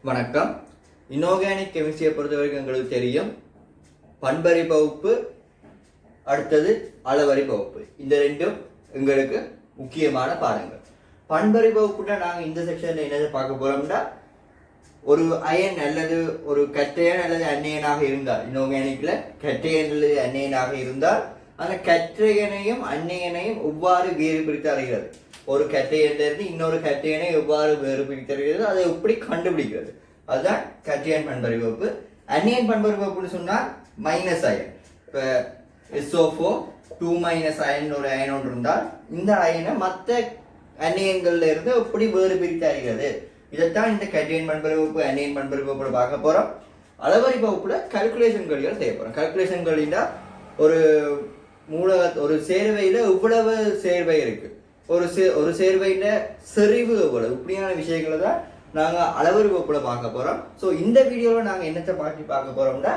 வணக்கம். இன்ஆர்கானிக் கெமிஸ்ட்ரியை பொறுத்தவரைக்கும் எங்களுக்கு தெரியும் பண்பறி பகுப்பு, அடுத்தது அளவறி பகுப்பு. இந்த ரெண்டும் எங்களுக்கு முக்கியமான பாடங்கள். பண்பறி பகுப்புனா நாங்கள் இந்த செக்ஷனில் என்னதை பார்க்க போகிறோம்னா, ஒரு அயன் அல்லது ஒரு கட்டையன் அல்லது அந்நியனாக இருந்தால், இன்ஆர்கானிக்கில் கட்டையன் அல்லது அந்நியனாக இருந்தால் அந்த கற்றையனையும் அந்நியனையும் எவ்வாறு வேறுபிரித்து அறிகிறது, ஒரு கட்டையனிலிருந்து இன்னொரு கட்டையனை எவ்வாறு வேறுபிரித்து அறிகிறது, அதை எப்படி கண்டுபிடிக்கிறது, அதுதான் கட்டையன் பண்பறி வகுப்பு. அந்நியன் பண்பறி வகுப்புன்னு சொன்னால் மைனஸ் அயன். இப்போ SO4 2- அயன் ஒரு அயன் ஒன்று இருந்தால் இந்த அயனை மற்ற அந்நியன்கள்ல இருந்து எப்படி வேறுபிரித்து அறிகிறது, இதைத்தான் இந்த கட்டையன் பண்பறி வகுப்பு அந்நியன் பண்பறி வகுப்புல பார்க்க போறோம். அளவறி வகுப்புல கல்குலேஷன் கழிகள் செய்ய போறோம். கல்குலேஷன் கழினா ஒரு சேர்வையில எவ்வளவு சேர்வை இருக்கு, ஒரு சேர்வையில செறிவு எவ்வளவு, இப்படியான விஷயங்களை தான் நாங்க அளவறி வகுப்புல பார்க்க போறோம். ஸோ இந்த வீடியோல நாங்க என்னத்தை பார்க்க போறோம்னா,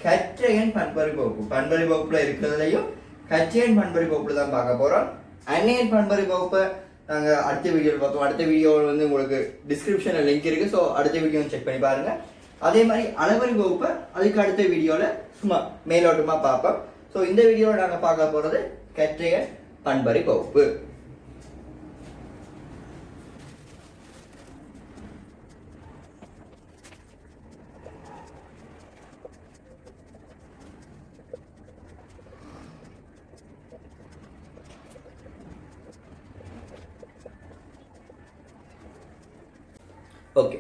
கற்றையன் பண்பறி வகுப்பு, பண்பறி வகுப்புல இருக்கிறதையும் கற்றையன் பண்பறி வகுப்புல தான் பார்க்க போறோம். அந்நியன் பண்பறி வகுப்பை நாங்க அடுத்த வீடியோவில் பார்ப்போம். அடுத்த வீடியோவில் உங்களுக்கு டிஸ்கிரிப்ஷன்ல லிங்க் இருக்கு, ஸோ அடுத்த வீடியோ செக் பண்ணி பாருங்க. அதே மாதிரி அளவறி வகுப்பை அதுக்கு அடுத்த வீடியோல சும்மா மேலோட்டமா பார்ப்போம். ஸோ இந்த வீடியோவில் நாங்கள் பார்க்க போகிறது கற்றையன் பண்பறி வகுப்பு. ஓகே,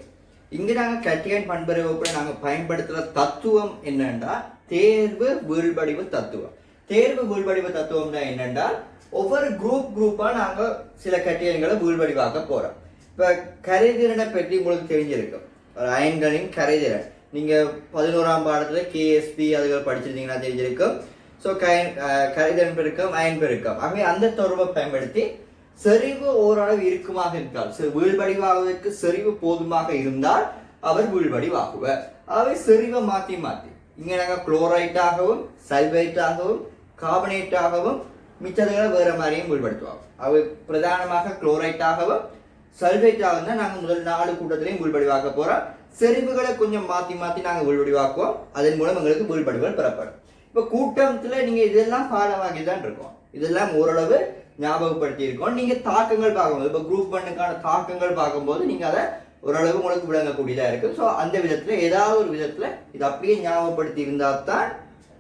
இங்க நாங்கள் கற்றையன் பண்பறி வகுப்புல நாங்கள் பயன்படுத்துகிற தத்துவம் என்னன்னா தேர்வு வீழ்வடிவு தத்துவம். தேர்வு வீழ்வடிவு தத்துவம்னா என்னென்னா, ஒவ்வொரு குரூப்பா நாங்க சில கட்டையன்களை வீழ்வடிவாக்க போறோம். இப்ப கரைதிறனை பற்றி உங்களுக்கு தெரிஞ்சிருக்கும், அயன்களின் கரைதிறன். நீங்க 11ஆம் பாடத்துல KSP அதுகள் படிச்சிருந்தீங்கன்னா தெரிஞ்சிருக்கும். ஸோ கரைதிறன் பெருக்கம், அயன் பெருக்கம், ஆகவே அந்த தொடர்பை பயன்படுத்தி செறிவு ஓரளவு இருக்குமாக இருந்தால், வீழ்வடிவாகுவதற்கு செறிவு போதுமாக இருந்தால் அவர் வீழ்வடிவாகுவர். அவை செறிவை மாற்றி இங்க நாங்கள் குளோரைட்டாகவும் சல்பைட்டாகவும் கார்பனேட்டாகவும் மிச்சதுகளை வேற மாதிரியும் வீழ்படுத்துவோம். அவை பிரதானமாக குளோரைட்டாகவும் சல்பைட்டாகவும் தான் நாங்கள் முதல் 4 கூட்டத்திலையும் வீழ்வடிவாக்க போறோம். செறிவுகளை கொஞ்சம் மாற்றி நாங்கள் வீழ்வடிவாக்குவோம். அதன் மூலம் எங்களுக்கு வீழ்வடிவுகள் பெறப்படும். இப்போ கூட்டத்துல நீங்க இதெல்லாம் பாடமாகி தான் இருக்கோம், இதெல்லாம் ஓரளவு ஞாபகப்படுத்தி இருக்கோம். நீங்க தாக்கங்கள் பார்க்கும்போது, இப்போ குரூப் 1க்கான தாக்கங்கள் பார்க்கும்போது நீங்க அதை ஓரளவு உங்களுக்கு விளங்கக்கூடியதா இருக்கு. ஸோ அந்த விதத்துல ஏதாவது ஒரு விதத்துல இது அப்படியே ஞாபகப்படுத்தி இருந்தால் தான்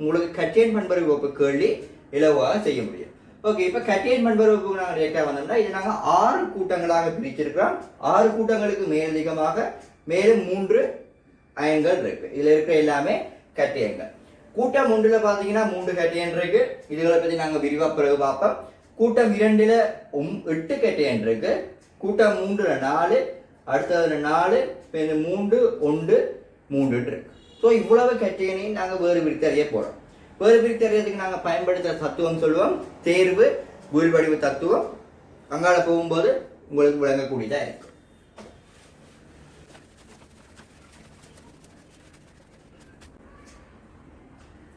உங்களுக்கு கட்டையன் பண்பறி வகுப்பு கேள்வி இலவாக செய்ய முடியும். ஓகே, இப்ப கட்டையன் பண்பறி வகுப்பு நாங்கள் டேட்டா வந்தோம்னா, இது நாங்கள் 6 கூட்டங்களாக பிரிச்சிருக்கிறோம். 6 கூட்டங்களுக்கு மேலதிகமாக மேலும் 3 அயன்கள் இருக்கு. இதுல இருக்கிற எல்லாமே கட்டையன்கள். கூட்டம் 1ல பாத்தீங்கன்னா 3 கட்டையன் இருக்கு. இதுகளை பத்தி நாங்க விரிவா பிறகு பார்ப்போம். கூட்டம் 2ல 8 கட்டையன் இருக்கு. கூட்டம் 3ல 4, அடுத்ததுல 4, 3, 1, 3 இருக்கு. ஸோ இவ்வளவு கட்டையனையும் நாங்கள் வேறு பிரித்து அறிய போறோம். வேறு பிரித்து அறியறதுக்கு நாங்கள் பயன்படுத்துகிற தத்துவம் சொல்லுவோம் தேர்வு வீழ்வடிவு தத்துவம். அங்கால போகும்போது உங்களுக்கு விளங்கக்கூடியதா இருக்கு.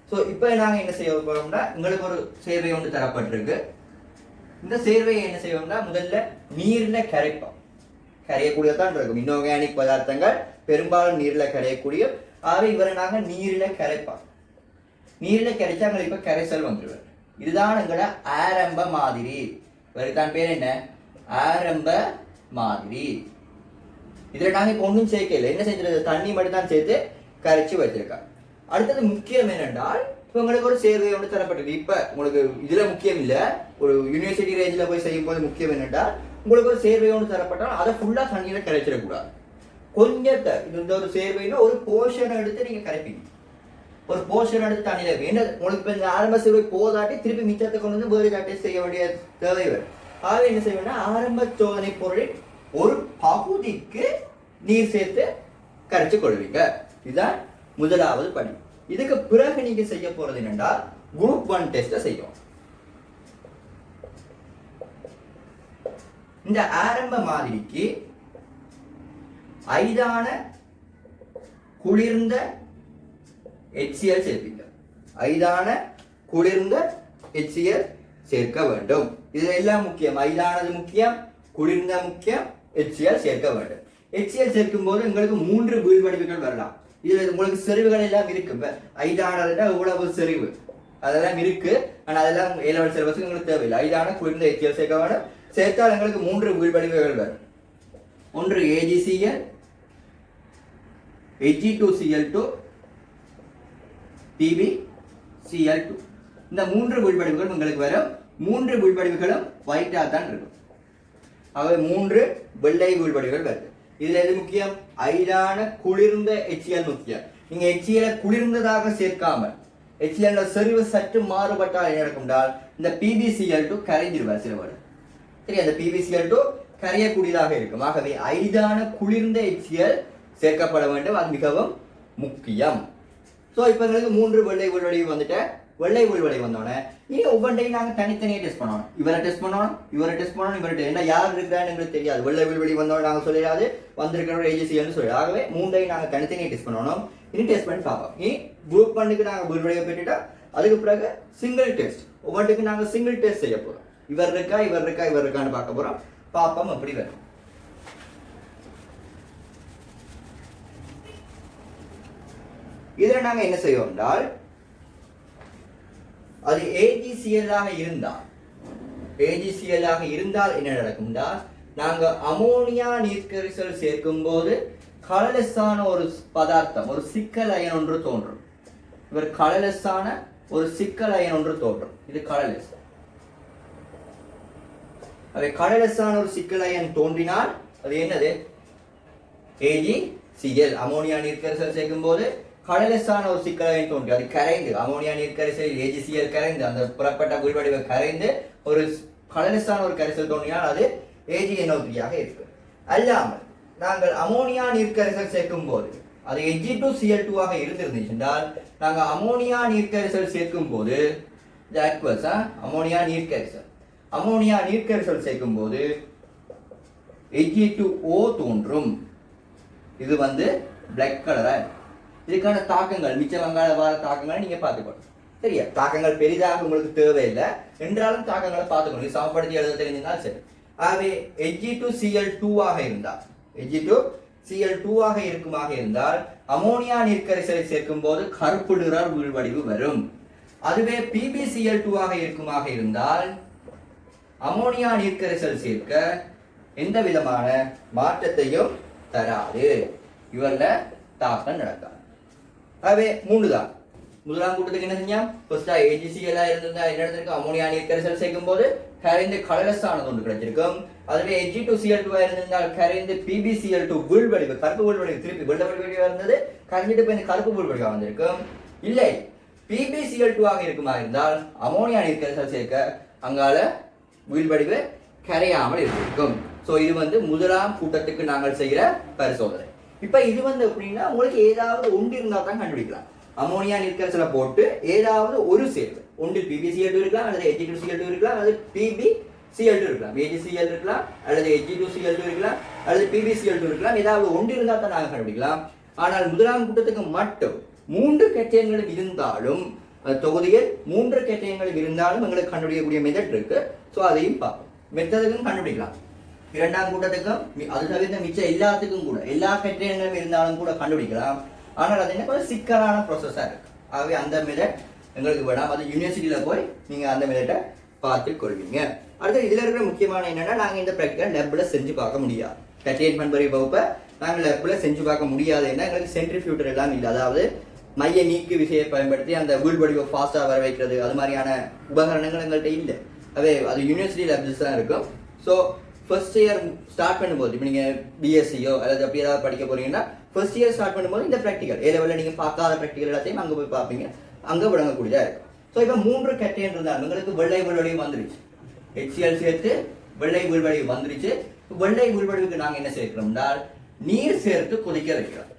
ஸோ இப்போ நாங்கள் என்ன செய்ய போறோம்னா, உங்களுக்கு ஒரு சேர்வை ஒன்று தரப்பட்டிருக்கு. இந்த சேர்வையை என்ன செய்வோம்னா, முதல்ல நீர்ல கரைப்போம். கரையக்கூடியதான் இருக்கும். இன்ஆர்கானிக் பதார்த்தங்கள் பெரும்பாலும் நீர்ல கரையக்கூடிய, ஆகவே இவரை நாங்க நீர்ல கரைப்போம். நீர்ல கரைச்சா எங்களுக்கு இப்ப கரைசல் வந்துடுவார். இதுதான் எங்களோட ஆரம்ப மாதிரி. இவருக்கான பேர் என்ன? ஆரம்ப மாதிரி. இதுல நாங்க இப்ப ஒன்றும் சேர்க்கல, என்ன செஞ்சிருக்க, தண்ணி மட்டும் தான் சேர்த்து கரைச்சி வச்சிருக்கோம். அடுத்தது முக்கியம் என்னென்றால், இப்போ உங்களுக்கு ஒரு சேர்வை ஒன்று தரப்பட்டிருக்கு. இப்ப உங்களுக்கு இதுல முக்கியம் இல்லை, ஒரு யூனிவர்சிட்டி ரேஞ்சில் போய் செய்யும் போது முக்கியம் என்னென்றால், உங்களுக்கு ஒரு சேர்வை ஒன்று தரப்பட்டால் அதை ஃபுல்லா தண்ணியில கரைச்சிடக்கூடாது. கொஞ்சத்தை, இந்த ஒரு சேர்வையில ஒரு போர்ஷனை எடுத்து நீங்க கரைப்பீங்க. ஒரு போர்ஷன் எடுத்து தண்ணியில என்ன உங்களுக்கு இப்போ இந்த ஆரம்ப சேர்வை போதாட்டி திருப்பி மிச்சத்தை கொண்டு வந்து வேறு காட்டி செய்ய வேண்டிய தேவை வரும். ஆகவே என்ன செய்வேன்னா, ஆரம்ப சோதனை பொருளில் ஒரு பகுதிக்கு நீர் சேர்த்து கரைச்சு கொள்வீங்க. இதுதான் முதலாவது படி. இதுக்கு பிறகு நீங்க செய்ய போறது என்னன்னா, குரூப் 1 டெஸ்ட செய்யும். இந்த ஆரம்ப மாதிரிக்கு ஐதான குளிர்ந்த HCl சேர்ப்பீங்க. ஐதான குளிர்ந்த HCl சேர்க்க வேண்டும். இது எல்லாம் முக்கியம். ஐதானது முக்கியம், குளிர்ந்த முக்கியம், HCl சேர்க்க வேண்டும். HCl சேர்க்கும் போது உங்களுக்கு 3 வீழ்வடிவுகள் வரலாம். இதுல உங்களுக்கு செறிவுகள் எல்லாம் இருக்கு. இப்ப ஐதானதுல எவ்வளவு செறிவு அதெல்லாம் இருக்கு. ஆனா அதெல்லாம் A level சிலபஸ் உங்களுக்கு தேவையில்லை. ஐதான குளிர்ந்த HCl சேர்க்க வேணும். சேர்த்தால் எங்களுக்கு 3 வீழ்வடிவுகள் வரும். ஒன்று AgCl, Ag2Cl2, PbCl2. இந்த 3 வீழ்வடிவுகள் உங்களுக்கு வரும். 3 வீழ்வடிவுகளும் ஒயிட்டா தான் இருக்கும். ஆகவே 3 வெள்ளை வீழ்வடிவுகள் வருது. இதுல எது முக்கியம்? ஐதான குளிர்ந்த HCl முக்கியம். நீங்க HCl குளிர்ந்ததாக சேர்க்காம HCl செறிவு சற்று மாறுபட்டால் என்ன நடக்கும் என்றால் இந்த PbCl2 கரைஞ்சிருவார் சில வேளை. சரி, அந்த PbCl2 கரையக்கூடியதாக இருக்கும். ஆகவே ஐதான குளிர்ந்த HCl சேர்க்கப்பட வேண்டும். அது மிகவும் முக்கியம். ஸோ இப்போ எங்களுக்கு 3 வெள்ளை வீழ்வடிவு வந்துட்டு வெள்ளை வீழ்வடிவு வந்தோடனே நீங்க ஒவ்வொன்றையும் நாங்க தனித்தனியாக டெஸ்ட் பண்ணணும். இவரை டெஸ்ட் பண்ணணும், இவரை டெஸ்ட் பண்ணணும், இவரை என்ன யார் இருக்கிறான்னு எங்களுக்கு தெரியாது. வெள்ளை வீழ்வடிவு வந்தோட நாங்கள் சொல்லிடாது வந்திருக்கிற AgClனு சொல்லி. ஆகவே 3ஐயும் நாங்கள் தனித்தனியாக டெஸ்ட் பண்ணணும். இனி டெஸ்ட் பண்ணி பார்ப்போம். இனி குரூப் 1க்கு நாங்கள் வீழ்வடிவை பெற்றுட்டா அதுக்கு பிறகு சிங்கிள் டெஸ்ட் ஒவ்வொன்றுக்கு நாங்கள் சிங்கிள் டெஸ்ட் செய்ய போறோம். இவர் இருக்கா இவர் இருக்கா இவர் இருக்கான்னு பார்க்க போறோம். பாப்போம் அப்படி வரும். இதுல நாங்க என்ன செய்வோம் என்றால் அது AgCl ஆக இருந்தால் என்ன நடக்கும்டா நாங்க அமோனியா நீர்க்கரைசல் சேர்க்கும் போது கலலெஸ்ஸான ஒரு பதார்த்தம் ஒரு சிக்கல் அயன் ஒன்று தோன்றும். இவர் கலலெஸ்ஸான ஒரு சிக்கல் அயன் ஒன்று தோன்றும். இது கலலெஸ். அவை கலலெஸ்ஸான ஒரு சிக்கல் அயன் தோன்றினால் அது என்னது? AgCl. அமோனியா நீர்க்கரைசல் சேர்க்கும் போது கலலெஸ்ஸான ஒரு சிக்கல் அயன் தோன்றி அது கரைந்து அமோனியா நீர்க்கரைசல் AgCl கரைந்து அந்த புறப்பட்ட வீழ்வடிவை கரைந்து ஒரு கலலெஸ்ஸான ஒரு கரைசல் தோன்றினால் அது AgNO3 இருக்கு. அல்லாமல் நாங்கள் அமோனியா நீர்க்கரைசல் சேர்க்கும் போது அது Ag2Cl2 இருந்திருந்துச்சுன்றால் நாங்கள் அமோனியா நீர்க்கரைசல் சேர்க்கும் போது அமோனியா நீர்க்கரைசல் சேர்க்கும் போது Ag2O தோன்றும். இது பிளாக் கலரா. இதுக்கான தாக்கங்கள் மிச்ச வங்காள வார தாக்கங்களை நீங்க பார்த்துக்கணும். சரியா? தாக்கங்கள் பெரிதாக உங்களுக்கு தேவையில்லை என்றாலும் தாக்கங்களை பார்த்துக்கணும். சமப்படுத்தி எழுத தெரிஞ்சிருந்தால் சரி. ஆகவே Ag2Cl2 இருக்குமாக இருந்தால் அமோனியா நீர்க்கரைசலை சேர்க்கும் போது கருப்பு நிற வீழ்வடிவு வரும். அதுவே PbCl2 இருக்குமாக இருந்தால் அமோனியா நீர்க்கரைசல் சேர்க்க எந்த விதமான மாற்றத்தையும் தராது. இவர்ல தாக்கம் நடக்காது. ஆகவே 3 தான். முதலாம் கூட்டத்துக்கு என்ன செஞ்சோம்? ஃபர்ஸ்டா AgCl இருந்தா என்ன நடந்திருக்கு? அமோனியா நீர்க்கரைசல் சேர்க்கும் போது கரைந்து கலலெஸ்ஸானது ஒன்று கிடைச்சிருக்கும். அதுவே Ag2Cl2 இருந்தால் கரைந்து PbCl2 வீழ்வடிவு கருப்பு வீழ்வடிவு திருப்பி வெள்ளை வீழ்வடிவா இருந்தது கரைஞ்சிட்டு போய் இந்த கருப்பு வீழ்வடிவா வந்திருக்கும். இல்லை PbCl2 இருக்குமா இருந்தால் அமோனியா நீர்க்கரைசல் சேர்க்க அங்கால வீழ்வடிவு கரையாமல் இருக்கும். ஸோ இது முதலாம் கூட்டத்துக்கு நாங்கள் செய்கிற பரிசோதனை. இப்ப இது எப்படின்னா உங்களுக்கு ஏதாவது ஒன்று இருந்தால் தான் கண்டுபிடிக்கலாம். அமோனியா நீர்க்கரைசலை போட்டு ஏதாவது ஒரு சேர்வு ஒன்று PbCl2 இருக்கலாம் அல்லது Ag2Cl2 இருக்கலாம் அல்லது PbCl2 இருக்கலாம், AgCl இருக்கலாம் அல்லது Ag2Cl2 இருக்கலாம் அல்லது PbCl2 இருக்கலாம். ஏதாவது ஒன்று இருந்தால் தான் நாங்கள் கண்டுபிடிக்கலாம். ஆனால் முதலாம் கூட்டத்துக்கு மட்டும் 3 கேட்டையன்களும் இருந்தாலும் தொகுதியில் 3 கேட்டையன்களும் இருந்தாலும் எங்களுக்கு கண்டுபிடிக்கக்கூடிய மெத்தட் இருக்கு. ஸோ அதையும் பார்ப்போம். மெத்தடுக்கும் கண்டுபிடிக்கலாம். இரண்டாம் கூட்டத்துக்கும் அது தவிர்த்த மிச்சம் எல்லாத்துக்கும் கூட எல்லா கேட்டையன்களும் இருந்தாலும் கூட கண்டுபிடிக்கலாம். ஆனால் அது என்ன கொஞ்சம் சிக்கலான ப்ராசஸா இருக்கு. ஆகவே அந்த மெத்தட் எங்களுக்கு வேணாம். அது யூனிவர்சிட்டியில போய் நீங்க அந்த மெத்தட்டை பார்த்து கொள்வீங்க. அடுத்து இதுல இருக்கிற முக்கியமான என்னன்னா நாங்க இந்த ப்ராக்டிகல் லெப்ல செஞ்சு பார்க்க முடியாது. கேட்டையன் பண்புரை வகுப்பை நாங்கள் லெப்ல செஞ்சு பார்க்க முடியாது. ஏன்னா எங்களுக்கு சென்ட்ரிஃபியூட்டர் எல்லாம் இல்லை. அதாவது மைய நீக்கு விசையை பயன்படுத்தி அந்த வீழ்வடிவை ஃபாஸ்டா வர வைக்கிறது அது மாதிரியான உபகரணங்கள் எங்கள்கிட்ட இல்லை. அது யூனிவர்சிட்டி லேப்ஸ் தான் இருக்கும். ஸோ ஃபர்ஸ்ட் இயர் ஸ்டார்ட் பண்ணும்போது இப்போ நீங்கள் பிஎஸ்சியோ அல்லது அப்படி ஏதாவது படிக்க போறீங்கன்னா ஃபர்ஸ்ட் இயர் ஸ்டார்ட் பண்ணும்போது இந்த ப்ராக்டிகல் ஏ லெவலில் நீங்கள் பார்க்காத ப்ராக்டிகல் எல்லாத்தையும் அங்கே போய் பார்ப்பீங்க. அங்கே விளங்கக்கூடியதாக இருக்கும். ஸோ இப்போ 3 கேட்டையன் இருந்தால் உங்களுக்கு வெள்ளை வீழ்வடிவு வந்துருச்சு. HCl சேர்த்து வெள்ளை வீழ்வடிவு வந்துருச்சு. வெள்ளை வீழ்வடிவுக்கு நாங்கள் என்ன சேர்க்கிறோம்னா நீர் சேர்த்து கொதிக்க வைக்கிறோம்.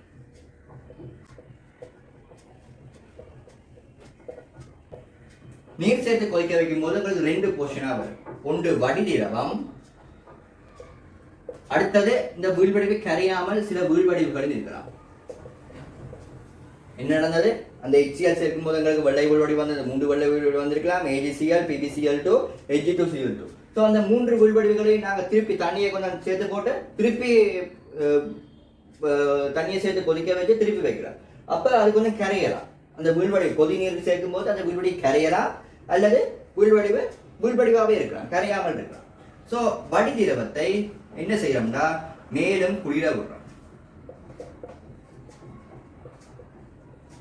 நீர் சேர்த்து கொதிக்க வைக்கும் போது உங்களுக்கு 2 போர்ஷனா வரும். ஒன்று வடிதிரவம், அடுத்தது இந்த வீழ்வடிவு கரையாமல் சில வீழ்வடிவுகள் இருக்கலாம். என்ன நடந்தது? அந்த HCl சேர்க்கும் போது எங்களுக்கு வெள்ளை வீழ்வடிவு வந்தது. 3 வெள்ளை வீழ்வடிவு வந்திருக்கலாம். AgCl, PbCl2, Ag2Cl2. ஸோ அந்த 3 வீழ்வடிவுகளையும் நாங்கள் திருப்பி தண்ணியை கொஞ்சம் சேர்த்து போட்டு திருப்பி தண்ணியை சேர்த்து கொதிக்க வச்சு திருப்பி வைக்கிறோம். அப்போ அது கொஞ்சம் கரையலாம். அந்த வீழ்வடிவு கொதி நீர் சேர்க்கும் போது அந்த வீழ்வடி கரையலாம், அல்லது வீழ்வடிவாகவே இருக்கலாம், கரையாமல் இருக்கலாம். ஸோ வடி திரவத்தை என்ன செய்யறோம்னா மேலும் குளிர விடுறோம்.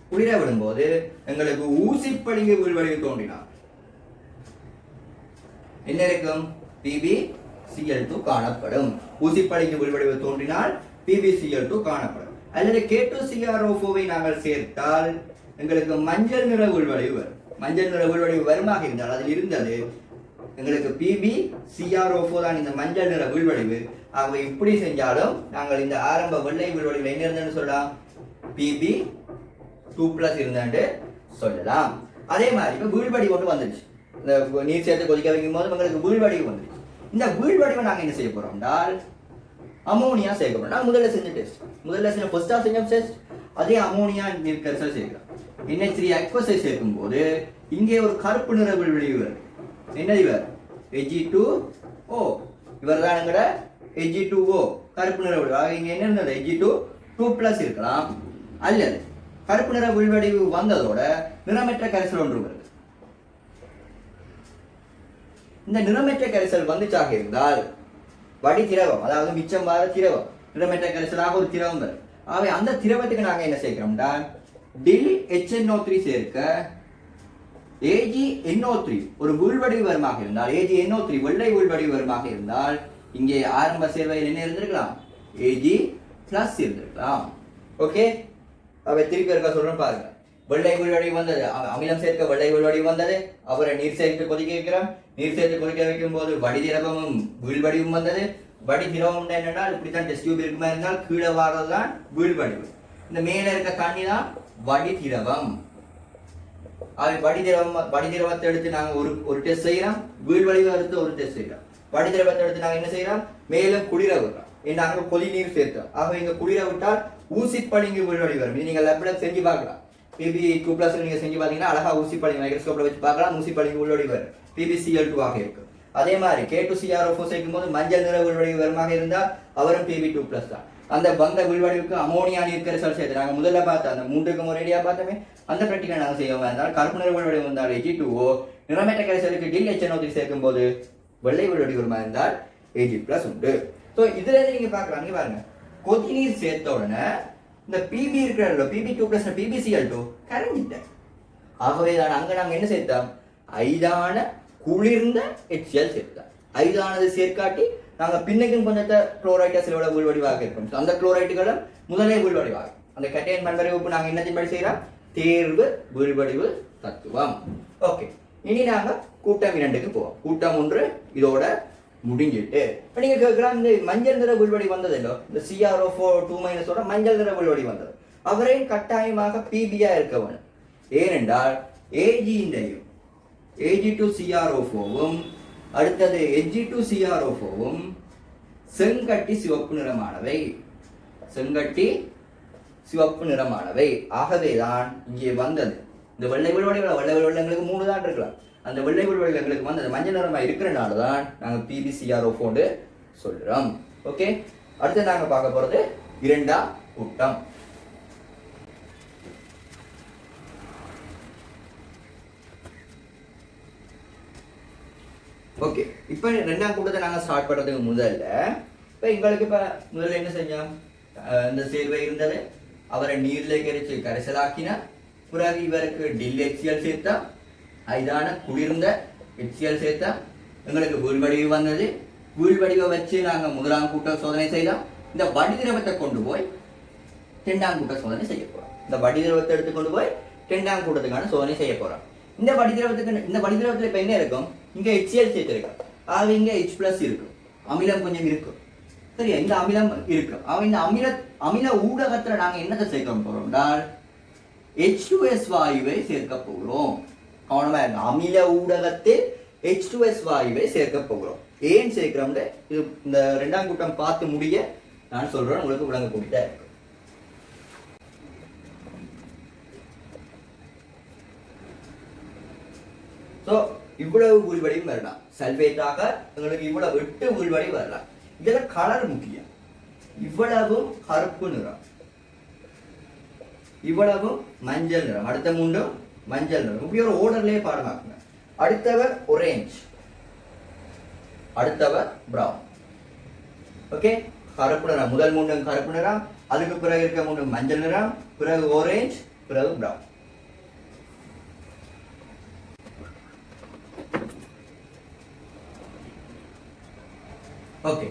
குளிர விடும்போது எங்களுக்கு ஊசிப்பளிங்கு வீழ்வடிவு தோன்றினார் என்ன இருக்கும்? PbCl2 காணப்படும். ஊசிப்பளிங்கு வீழ்வடிவு தோன்றினால் PbCl2 காணப்படும். அல்லது K2CrO4 நாங்கள் சேர்த்தால் எங்களுக்கு மஞ்சள் நிற வீழ்வடிவு வரும். மஞ்சள் நிற வீழ்வடிவு வருமாக இருந்தால் அதில் இருந்தது எங்களுக்கு PbCrO4 தான் இந்த மஞ்சள் நிற வீழ்வடிவு. ஆகவே இப்படி செஞ்சாலும் நாங்கள் இந்த ஆரம்ப வெள்ளை வீழ்வடிவில் என்ன இருந்ததுன்னு சொல்லலாம்? Pb2+ இருந்தாண்டு சொல்லலாம். அதே மாதிரி இப்போ வீழ்வடிவு ஒன்று வந்துடுச்சு. இந்த நீர் சேர்த்து கொதிக்க வைக்கும் போது எங்களுக்கு வீழ்வடிவு வந்துடுச்சு. இந்த வீழ்வடிவை நாங்கள் என்ன செய்ய போறோம் என்றால் அமோனியா சேர்க்க போறோம். நான் முதல்ல செஞ்ச ஃபர்ஸ்டா செஞ்ச டெஸ்ட் அதே அமோனியா நீர் கரைசல் சேர்க்கிறோம். NH3 அக்வஸை சேர்க்கும் போது இங்கே ஒரு கருப்பு நிற வீழ்வடிவு வருது. என்னது இவர்? Ag2O. இவர் தான் எங்கட Ag2O கருப்பு நிற வீழ்வடிவு. இங்க என்ன இருந்தது? Ag2 இருக்கலாம், அல்லது கருப்பு நிற வீழ்வடிவு வந்ததோட நிறமற்ற கரைசல் ஒன்று வருது. இந்த நிறமற்ற கரைசல் வந்துச்சாக இருந்தால் வடி திரவம், அதாவது மிச்சம் வார திரவம் நிறமற்ற கரைசலாக ஒரு திரவம் வரும். ஆகவே அந்த திரவத்துக்கு நாங்க என்ன சேர்க்கிறோம்னா DHNO3 சேர்க்க AgNO3 ஒரு வீழ்வடிவு வருமாக இருந்தால், AgNO3 வெள்ளை வீழ்வடிவு வருமாக இருந்தால் இங்கே ஆரம்ப சேர்வையில் என்ன இருந்திருக்கலாம்? Ag+ இருந்திருக்கலாம். ஓகே, அவை திருப்பி இருக்க சொல்றேன் பாருங்க. வெள்ளை வீழ்வடிவு வந்தது, அமிலம் சேர்க்க வெள்ளை வீழ்வடிவு வந்தது. அப்புறம் நீர் சேர்த்து கொதிக்க வைக்கிறோம். நீர் சேர்த்து கொதிக்க வைக்கும் போது வடி திரவமும் வீழ்வடிவும் வந்தது. வடி திரவம் என்னன்னா இப்படித்தான் டெஸ்ட் டியூப் இருக்குமா இருந்தால் கீழே வாரதுதான் வீழ்வடிவு. இந்த மேல இருக்க தண்ணி தான் வடி திரவம். அது வடி திரவத்தை எடுத்து நாங்க ஒரு டெஸ்ட் செய்யறோம். வீழ்வடிவு எடுத்து ஒரு டெஸ்ட் செய்யறோம். வடி திரவத்தை எடுத்து நாங்க என்ன செய்யறோம்? மேலும் குளிர விடுறோம். நாங்க கொதி நீர் சேர்த்தோம். ஆக இங்க குளிர விட்டால் ஊசிப்பளிங்கு வீழ்வடிவு வரும். நீங்க லேப்ல செஞ்சு பார்க்கலாம். Pb2+ நீங்க செஞ்சு பாத்தீங்கன்னா அழகா ஊசிப்பளிங்கு மைக்ரோஸ்கோப்ல வச்சு பார்க்கலாம். ஊசிப்பளிங்கு வீழ்வடிவு வரும். PbCl2 ஆக இருக்கும். அதே மாதிரி K2CrO4 சேர்க்கும் போது மஞ்சள் நிற வீழ்வடிவு வருமாக இருந்தால் அவரும் Pb2+ தான். அந்த வந்த வீழ்வடிவுக்கு அமோனியா நீர் கரைசல் சேர்த்து நாங்க முதல்ல பார்த்த அந்த 3க்கு ஒரேடியா பார்த்தோமே, அந்த பிராக்டிகல் நாங்க செய்வோம். இருந்தால் கருப்பு நிற வீழ்வடிவு வந்தால் Ag2O, நிறமற்ற கரைசலுக்கு DHNO3 சேர்க்கும் போது வெள்ளை வீழ்வடிவு வருமா இருந்தால் Ag+ உண்டு. ஸோ இதுல இருந்து நீங்க பார்க்கலாம். நீங்க பாருங்க, கொதி நீர் சேர்த்த உடனே இந்த PB இருக்கிற Pb2+ PbCl2 கரைஞ்சிட்டேன். ஆகவே தான் அங்க நாங்க என்ன சேர்த்தோம்? ஐதான குளிர்ந்த HCl சேர்த்தோம். ஐதானது சேர்க்காட்டி நாங்க பின்னைக்கும் கொஞ்சத்தை குளோரைட் அசிடோட வீழ்வடிவாக இருக்கும். அந்த குளோரைட்டுகளும் முதலே வீழ்வடிவாக அந்த கட்டையன் பண்பறிவுக்கு நாங்க என்னத்தின் படி செய்யறோம்? தேர்வு வீழ்வடிவு தத்துவம். ஓகே, இனி நாங்க கூட்டம் 2க்கு போவோம். கூட்டம் 1 இதோட முடிஞ்சிட்டு இப்போ நீங்க கேட்கலாம், இந்த மஞ்சள் நிற வீழ்வடி வந்தது இல்லோ, இந்த CrO4 மஞ்சள் நிற வீழ்வடி வந்தது, அவரையும் கட்டாயமாக PBயா இருக்க வேணும். ஏனென்றால் Ag2CrO4வும் அடுத்தது Ag2CrO4வும் செங்கட்டி சிவப்பு நிறமானவை. ஆகவேதான் இங்கே வந்தது இந்த வெள்ளை வெள்ளங்களுக்கு 3 தான் இருக்கலாம். அந்த வெள்ளை எங்களுக்கு வந்து மஞ்சள் நிறமா இருக்கிறனால தான் நாங்கள் PbCrO4 சொல்றோம். ஓகே, அடுத்து நாங்க பார்க்க போறது 2ஆம் கூட்டம். ஓகே, இப்போ 2ஆம் கூட்டத்தை நாங்க ஸ்டார்ட் பண்றதுக்கு முதல்ல இப்போ எங்களுக்கு முதல்ல என்ன செஞ்சோம்? இந்த சேர்வை இருந்தது, அவரை நீர்ல கரைசலாக்கினா, பிறகு இவருக்கு DHCl சேர்த்தா, ஐதான குளிர்ந்த HCl சேர்த்தா, எங்களுக்கு வீழ்வடிவு வந்தது. வீழ்வடிவை வச்சு நாங்கள் 1ஆம் கூட்ட சோதனை செய்தோம். இந்த வடி திரவத்தை கொண்டு போய் 2ஆம் கூட்ட சோதனை செய்ய போறோம். இந்த வடி திரவத்தை எடுத்து கொண்டு போய் 2ஆம் கூட்டத்துக்கான சோதனை செய்ய போறோம். இந்த வடி திரவத்துல இப்ப என்ன இருக்கும்? இங்க HCl சேர்த்திருக்கும். ஆக இங்க H+ இருக்கும், அமிலம் கொஞ்சம் இருக்கும். சரியா? இந்த அமிலம் இருக்கும். இந்த அமில ஊடகத்துல நாங்க என்னத்தை சேர்க்க போறோம்? H2S வாயுவை சேர்க்க போகிறோம். கவனமா இருங்க, அமில ஊடகத்தில் H2S வாயுவை சேர்க்க போகிறோம். ஏன் சேர்க்கிறோம்? இது இந்த 2ஆம் கூட்டம் பார்த்து முடிய நான் சொல்றேன், உங்களுக்கு விளங்க கூடிய இருக்கு. ஸோ இவ்வளவு வீழ்வடியும் வரலாம். சல்வேட்டாக உங்களுக்கு இவ்வளவு 8 வீழ்வடி வரலாம். இதுல கலர் முக்கியம். இவ்வளவும் கருப்பு நிறம், இவ்வளவும் மஞ்சள் நிறம், அடுத்த மூன்றும் மஞ்சள் நிறம். இப்படி ஒரு ஓர்டர்லயே பாடமாக்குங்க. அடுத்தவர் ஒரேஞ்ச், அடுத்தவர் பிரவுன். ஓகே, கருப்பு நிறம், முதல் மூன்றும் கருப்பு நிறம், அதுக்கு பிறகு இருக்க மூன்றும் மஞ்சள் நிறம், பிறகு ஆரஞ்சு, பிறகு பிரவுன். ஓகே,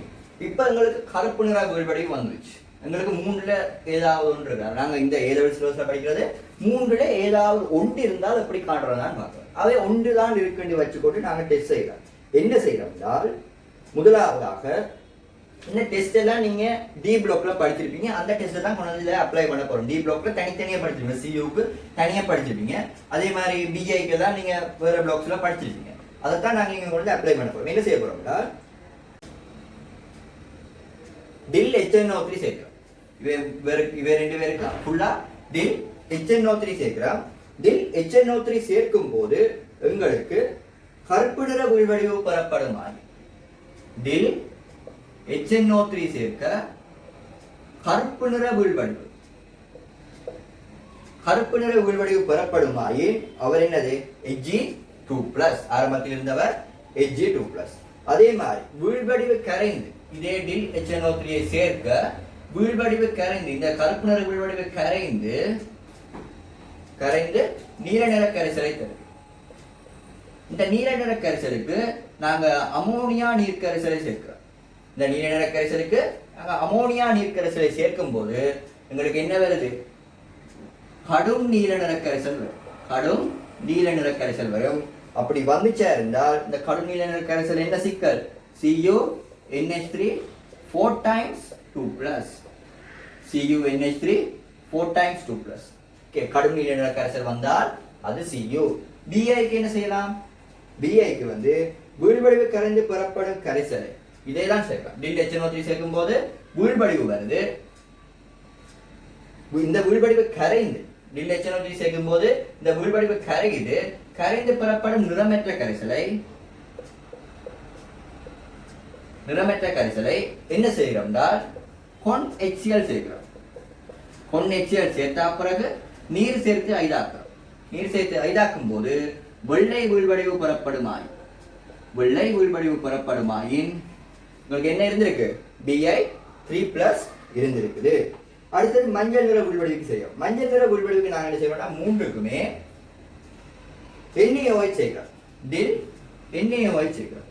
இப்ப எங்களுக்கு கருப்பு நிற வீழ்படிவு வந்துச்சு. எங்களுக்கு மூணுல ஏதாவது ஒன்று இருக்கா? நாங்க இந்த ஏதாவது சிலபஸ்ல படிக்கிறது மூன்றுல ஏதாவது ஒன்று இருந்தால் எப்படி காட்டுறதான்னு பார்க்கிறோம். அவை ஒன்று தான் இருக்குன்னு வச்சுக்கொண்டு நாங்க டெஸ்ட் செய்யறோம். என்ன செய்யறோம் என்றால், முதலாவதாக இந்த டெஸ்ட் எல்லாம் நீங்க டி பிளாக்ல படிச்சிருப்பீங்க. அந்த டெஸ்ட் தான் கொண்டு அப்ளை பண்ண போறோம். டி பிளாக்ல தனித்தனியா படிச்சிருப்பீங்க, சியூக்கு தனியா படிச்சிருப்பீங்க. அதே மாதிரி பிஜேக்கு எல்லாம் நீங்க வேற பிளாக்ஸ்ல படிச்சிருப்பீங்க. அதைத்தான் நாங்க இங்க கொண்டு அப்ளை பண்ண போறோம். என்ன செய்ய போறோம்னா, டில் HNO3 சேர்க்கிறோம். இவ ரெண்டு பேருக்கு ஃபுல்லா டில் HNO3 சேர்க்கிறோம். டில் HNO3 சேர்க்கும் போது எங்களுக்கு கருப்பு நிற வீழ்வடிவு பெறப்படும். டில் HNO3 சேர்க்க கருப்பு நிற வீழ்வடிவு, கருப்பு நிற வீழ்வடிவு பெறப்படுமாயின் அவர் என்னது? Hg2+. ஆரம்பத்தில் இருந்தவர் Hg2+. அதே மாதிரி வீழ்வடிவு கரைந்து இதே டில் HNO3 சேர்க்க வீழ்வடிவு கரைந்து, இந்த கருப்பு நிற வீழ்வடிவு கரைந்து நீல நிற கரைசலை தரும். இந்த நீல நிற கரைசலுக்கு நாங்க அமோனியா நீர் கரைசலை சேர்க்கிறோம். இந்த நீல நிற கரைசலுக்கு நாங்க அமோனியா நீர் கரைசலை சேர்க்கும் போது எங்களுக்கு என்ன வருது? கடும் நீல நிற கரைசல் வரும். கடும் நீல நிற கரைசல் வரும். அப்படி வந்துச்சா இருந்தால் இந்த கடும் நீல நிற கரைசல் என்ன சிக்கல்? CuNH3 4 times 2+. CuNH3 4 times 2+. Okay, கடும் நீல நிற கரைசல் வந்தால் அது Cu. Biக்கு என்ன செய்யலாம்? Biக்கு வந்து வீழ்வடிவு கரைந்து பெறப்படும் கரைசலை இதே தான் சேர்க்கலாம். டில் HNO3 சேர்க்கும் போது வீழ்வடிவு வருது. இந்த வீழ்வடிவு கரைந்து டில் HNO3 சேர்க்கும் போது இந்த வீழ்வடிவு கரைந்து பெறப்படும் நிறமற்ற கரைசலை என்ன செய்கிறோம்னா கொன் HCl சேர்க்கிறோம். கொன் HCl சேர்த்தா பிறகு நீர் சேர்த்து ஐதாக்குறோம். நீர் சேர்த்து ஐதாக்கும் போது வெள்ளை வீழ்வடிவு பெறப்படுமாயின் உங்களுக்கு என்ன இருந்திருக்கு? Bi3+ இருந்திருக்குது. அடுத்தது மஞ்சள் நிற வீழ்வடிவுக்கு செய்யும். மஞ்சள் நிற வீழ்வடிவுக்கு நாங்க என்ன செய்வோம்னா மூன்றுக்குமே NaOH சேர்க்கிறோம். டில் NaOH சேர்க்கிறோம்.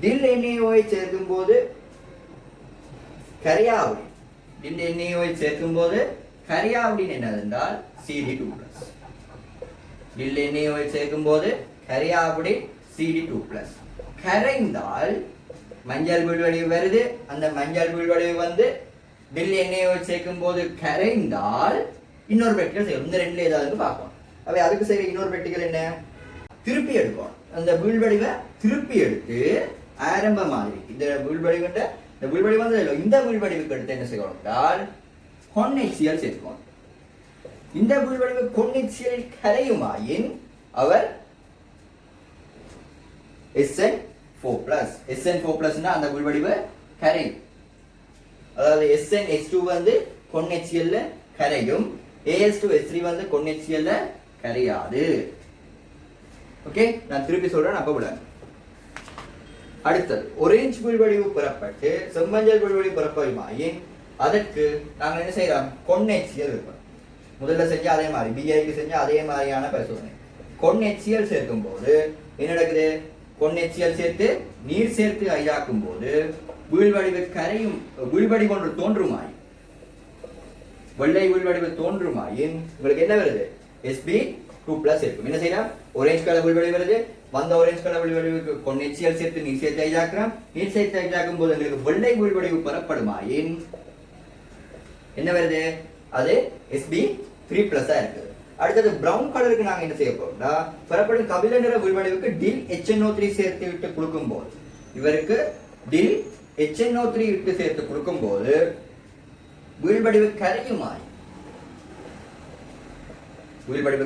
டில் NaOH சேர்க்கும் போது கரையாவுடி, டில் NaOH சேர்க்கும் போது கரையாவுடின் என்னதென்றால் CD2+. டில் NaOH சேர்க்கும் போது கரையாவுடி CD2+. கரைந்தால் மஞ்சள் வீழ்வடிவு வருது. அந்த மஞ்சள் வீழ்வடிவு வந்து டில் NaOH சேர்க்கும் போது கரைந்தால் இன்னொரு பெட்டிகள் செய்யும். இந்த ரெண்டுல ஏதாவது பார்ப்போம். அவை அதுக்கு செய்ய இன்னொரு பெட்டிகள் என்ன? திருப்பி எடுக்கும். அந்த வீழ்வடிவை திருப்பி எடுத்து ஆரம்ப மாதிரி இந்த வீழ்வடிவு வந்து இந்த வீழ்வடிவுக்கு எடுத்து என்ன செய்யணும் என்றால் கொன் HCl சேர்க்கணும். இந்த வீழ்வடிவு கொன் HCl கரையுமாயின் அவர் SN4+. SN4+னா அந்த வீழ்வடிவு கரையும். அதாவது SnH2 வந்து கொன் HCl கரையும், AS2H3 வந்து கொன் HCl கரையாது. ஓகே, நான் திருப்பி சொல்றேன், அப்ப விட. அடுத்தது ஒரேஞ்ச் வீழ்வடிவு பெறப்பட்டு செம்மஞ்சள் வீழ்வடிவு பெறப்படுமாயின் அதற்கு நாங்கள் என்ன செய்யறோம்? கொன் HCl இருப்போம். முதல்ல செஞ்சா அதே மாதிரி, பிஐக்கு செஞ்சா அதே மாதிரியான பரிசோதனை. கொன் HCl சேர்க்கும் போது என்ன நடக்குது? கொன் HCl சேர்த்து நீர் சேர்த்து ஐதாக்கும் போது வீழ்வடிவு கரையும், வீழ்வடிவு ஒன்று தோன்றுமாயின், வெள்ளை வீழ்வடிவு தோன்றுமாயின் உங்களுக்கு என்ன வருது? Sb2+ இருக்கும். என்ன செய்யலாம்? ஒரேஞ்ச் கலர் வீழ்வடிவு வருது. வந்த ஒரேஞ்ச் கலர் வீழ்வடிவுக்கு கொன் HCl சேர்த்து நீர் சேர்த்து ஐதாக்குறோம். நீர் சேர்த்து ஐதாக்கும் போது உங்களுக்கு வெள்ளை வீழ்வடிவு பெறப்படுமாயின் என்ன வருது? அது Sb3+ இருக்குது. அடுத்தது பிரவுன் கலருக்கு நாங்க என்ன செய்ய போறோம்னா, பெறப்படும் கபில நிற வீழ்வடிவுக்கு டில் HNO3 சேர்த்து விட்டு கொடுக்கும் போது, இவருக்கு டில் HNO3 விட்டு சேர்த்து கொடுக்கும் போது வீழ்வடிவு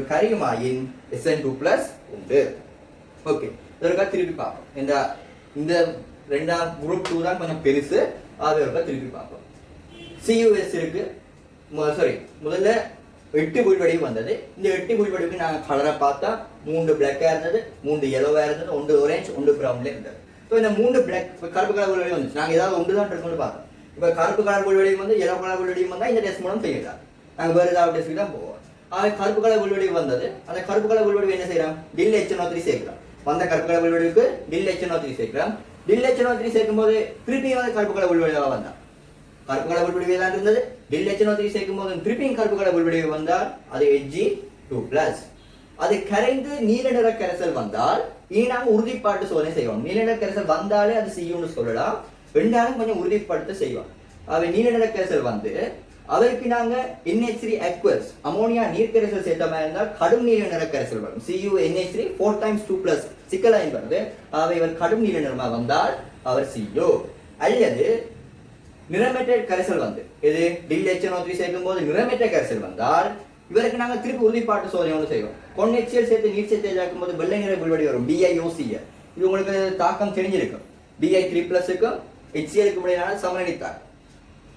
கரையுமாயின் SN2+ உண்டு. ஓகே, இதற்காக திருப்பி பார்ப்போம். இந்த ரெண்டாம் குரூப் 2 தான் கொஞ்சம் பெருசு. அதை ஒருக்கா திருப்பி பார்ப்போம். CUS இருக்கு, சாரி முதல்ல 8 வீழ்வடிவு வந்தது. இந்த 8 வீழ்வடிவுக்கு நாங்கள் கலரை பார்த்தா 3 பிளாக்காக இருந்தது, 3 yellow-ஆக இருந்தது, 1 orange, 1 brown-ல இருந்தது. ஸோ இந்த 3 பிளாக் கருப்பு கலர் வீழ்வடிவு வந்துச்சு. நாங்கள் ஏதாவது ஒன்று தான் இருக்குன்னு பார்த்தோம். இப்போ கருப்பு கலர் வீழ்வடிவு வந்து yellow கலர் வீழ்வடிவு வந்தால் இந்த டெஸ்ட் மூலம் செய்யலாம். நாங்கள் வேறு ஏதாவது டெஸ்ட்டுக்கு தான் போவோம். கருப்பு கலர் வீழ்வடிவு வந்தது. அந்த கருப்பு கலர் வீழ்வடிவு என்ன செய்யலாம்? டில் HNO3 சேர்க்கலாம். வந்த கருப்பு கலர் வீழ்வடிவுக்கு டில் HNO3 சேர்க்கலாம். டில் HNO3 சேர்க்கும் போது திருப்பி வந்து கருப்பு கலர் வீழ்வடிவாக வந்தான். கருப்பு கலர் வீழ்வடிவு தான் இருந்தது. டில் HNO3 சேர்க்கும் போது திருப்பியும் கருப்பு கலர் வீழ்வடிவு வந்தால் அது Hg2+. அது கரைந்து நீல நிற கரைசல் வந்தால் இனி நாங்கள் உறுதிப்பாட்டு சோதனை செய்வோம். நீல நிற கரைசல் வந்தாலே அது CUன்னு சொல்லலாம். ரெண்டாலும் கொஞ்சம் உறுதிப்படுத்த செய்வோம். அவை நீல நிற கரைசல் வந்து அதற்கு நாங்க NH3 aqueous அமோனியா நீர் கரைசல் சேர்த்த மாதிரி இருந்தால் கடும் நீல நிற கரைசல் வரும். CuNH3 4 times 2+ சிக்கலாயின் வருது. அவை இவர் கடும் நீல நிறமா வந்தால் அவர் CU. அல்லது நிறமற்ற கரைசல் வந்து இது டில் HNO3 சேர்க்கும் போது நிறமற்ற கரைசல் வந்தால் இவருக்கு நாங்க திருப்பி உறுதிப்பாட்டு சோதனை ஒன்று செய்வோம். HCl சேர்த்து நீர் சேர்த்து சேர்க்கும் போது வெள்ளை நிற வீழ்வடி வரும், BiOCl. இது உங்களுக்கு தாக்கம் தெரிஞ்சிருக்கும். Bi3+க்கும் HCl-க்கு இடையிலான சமநிலை தாக்கம்.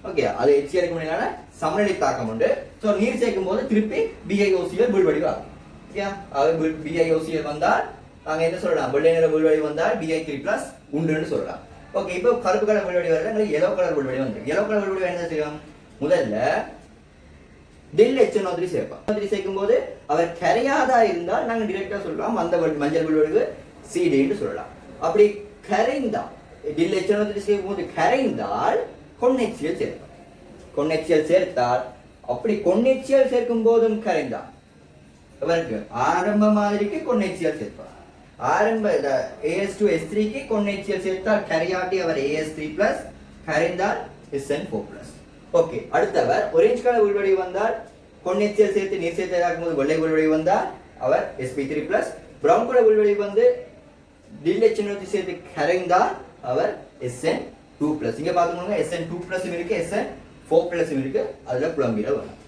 ஓகே, அது HCl-க்கு இடையிலான சமநிலை தாக்கம் உண்டு. ஸோ நீர் சேர்க்கும் போது திருப்பி BiOCl வீழ்வடிவு ஆகும். ஓகே, அது BiOCl வந்தால் நாங்க என்ன சொல்லலாம்? வெள்ளை நிற வீழ்வடிவு வந்தால் Bi3+ உண்டுன்னு சொல்லலாம். ஓகே, இப்போ கருப்பு கலர் வீழ்வடி வருது, yellow கலர் வீழ்வடி வந்து yellow கலர் வீழ்வடி என்ன செய்யும்? முதல்ல டில் HNO3 சேர்ப்போம். சேர்க்கும் போது அவர் கரையாதா இருந்தால் நாங்க டிரெக்டா சொல்லலாம் அந்த மஞ்சள் வீழ்வடிவு CD சொல்லலாம். அப்படி கரைந்தால் டில் HNO3 சேர்க்கும் போது கரைந்தால் HCl சேர்ப்போம். HCl சேர்த்தால் அப்படி HCl சேர்க்கும் போதும் கரைந்தால் அவருக்கு ஆரம்ப மாதிரிக்கு HCl சேர்ப்பார். ஆரம்ப AS2S3க்கு HCl சேர்த்தால் கரையாட்டி அவர் AS3+, கரைந்தால் SN4+. ஓகே, அடுத்தவர் ஒரேஞ்ச் கலர் வீழ்வடிவு வந்தால் HCl சேர்த்து நீர் சேர்த்து இதாக்கும் போது வெள்ளை வீழ்வடிவு வந்தால் அவர் sp3+. பிரவுன் கலர் வீழ்வடிவு வந்து டில் HNO3 சேர்த்து கரைந்தால் அவர் SN2+. இங்க பாத்துக்கோங்க, SN2+ இருக்கு, SN4+ இருக்கு. அதுல குழம்பிட வேணும்.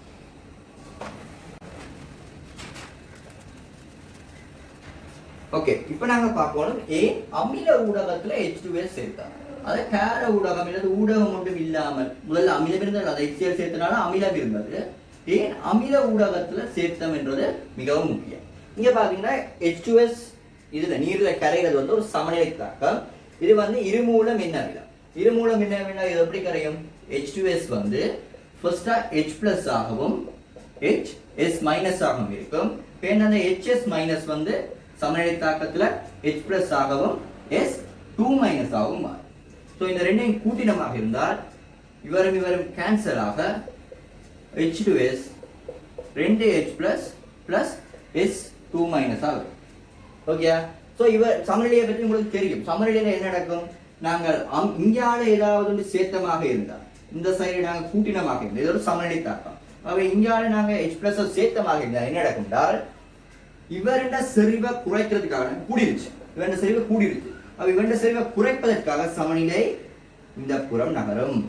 ஓகே, இப்போ நாங்க பார்க்கணும் ஏன் அமில ஊடகத்துல H2S சேர்த்தாங்க. அது கார ஊடகம் இல்லது ஊடகம் ஒன்றும் இல்லாமல் முதல்ல அமிலம் இருந்தது, அதை HCl சேர்த்தனால அமிலம் இருந்தது. ஏன் அமில ஊடகத்துல சேர்த்தம் என்றது மிகவும் முக்கியம். இங்க பாத்தீங்கன்னா H2S இதுல நீர்ல கரைகிறது வந்து ஒரு சமநிலை தாக்கம். இது வந்து இருமூல மின் அமிலம். இருமூல மின் அமிலம் இது எப்படி கரையும்? H2S வந்து ஃபர்ஸ்டா H+ ஆகவும் HS- ஆகவும் இருக்கும். பின்ன அந்த HS- வந்து சமநிலை தாக்கத்துல H+ ஆகவும் S2- ஆகவும் மாறும். ஸோ இந்த ரெண்டையும் கூட்டினமாக இருந்தால் இவரும் கேன்சல் ஆக H2S 2H+ plus S2- ஆகும். ஓகே, ஸோ இவர் சமநிலையை பற்றி உங்களுக்கு தெரியும். சமநிலையில என்ன நடக்கும்? நாங்கள் இங்கால ஏதாவது சேர்த்தமாக இருந்தால் இந்த சைடு நாங்கள் கூட்டினமாக இருந்தால் இது ஒரு சமநிலை தாக்கம். அவை இங்கால நாங்கள் H+ சேர்த்தமாக இருந்தால் என்ன நடக்கும் என்றால் இவருடைய செறிவை குறைக்கிறதுக்காக கூடிருச்சு. இவருடைய செறிவை கூடிருச்சு. அவ இவருடைய செறிவை குறைப்பதற்காக சமநிலை இந்த புறம் நகரும்,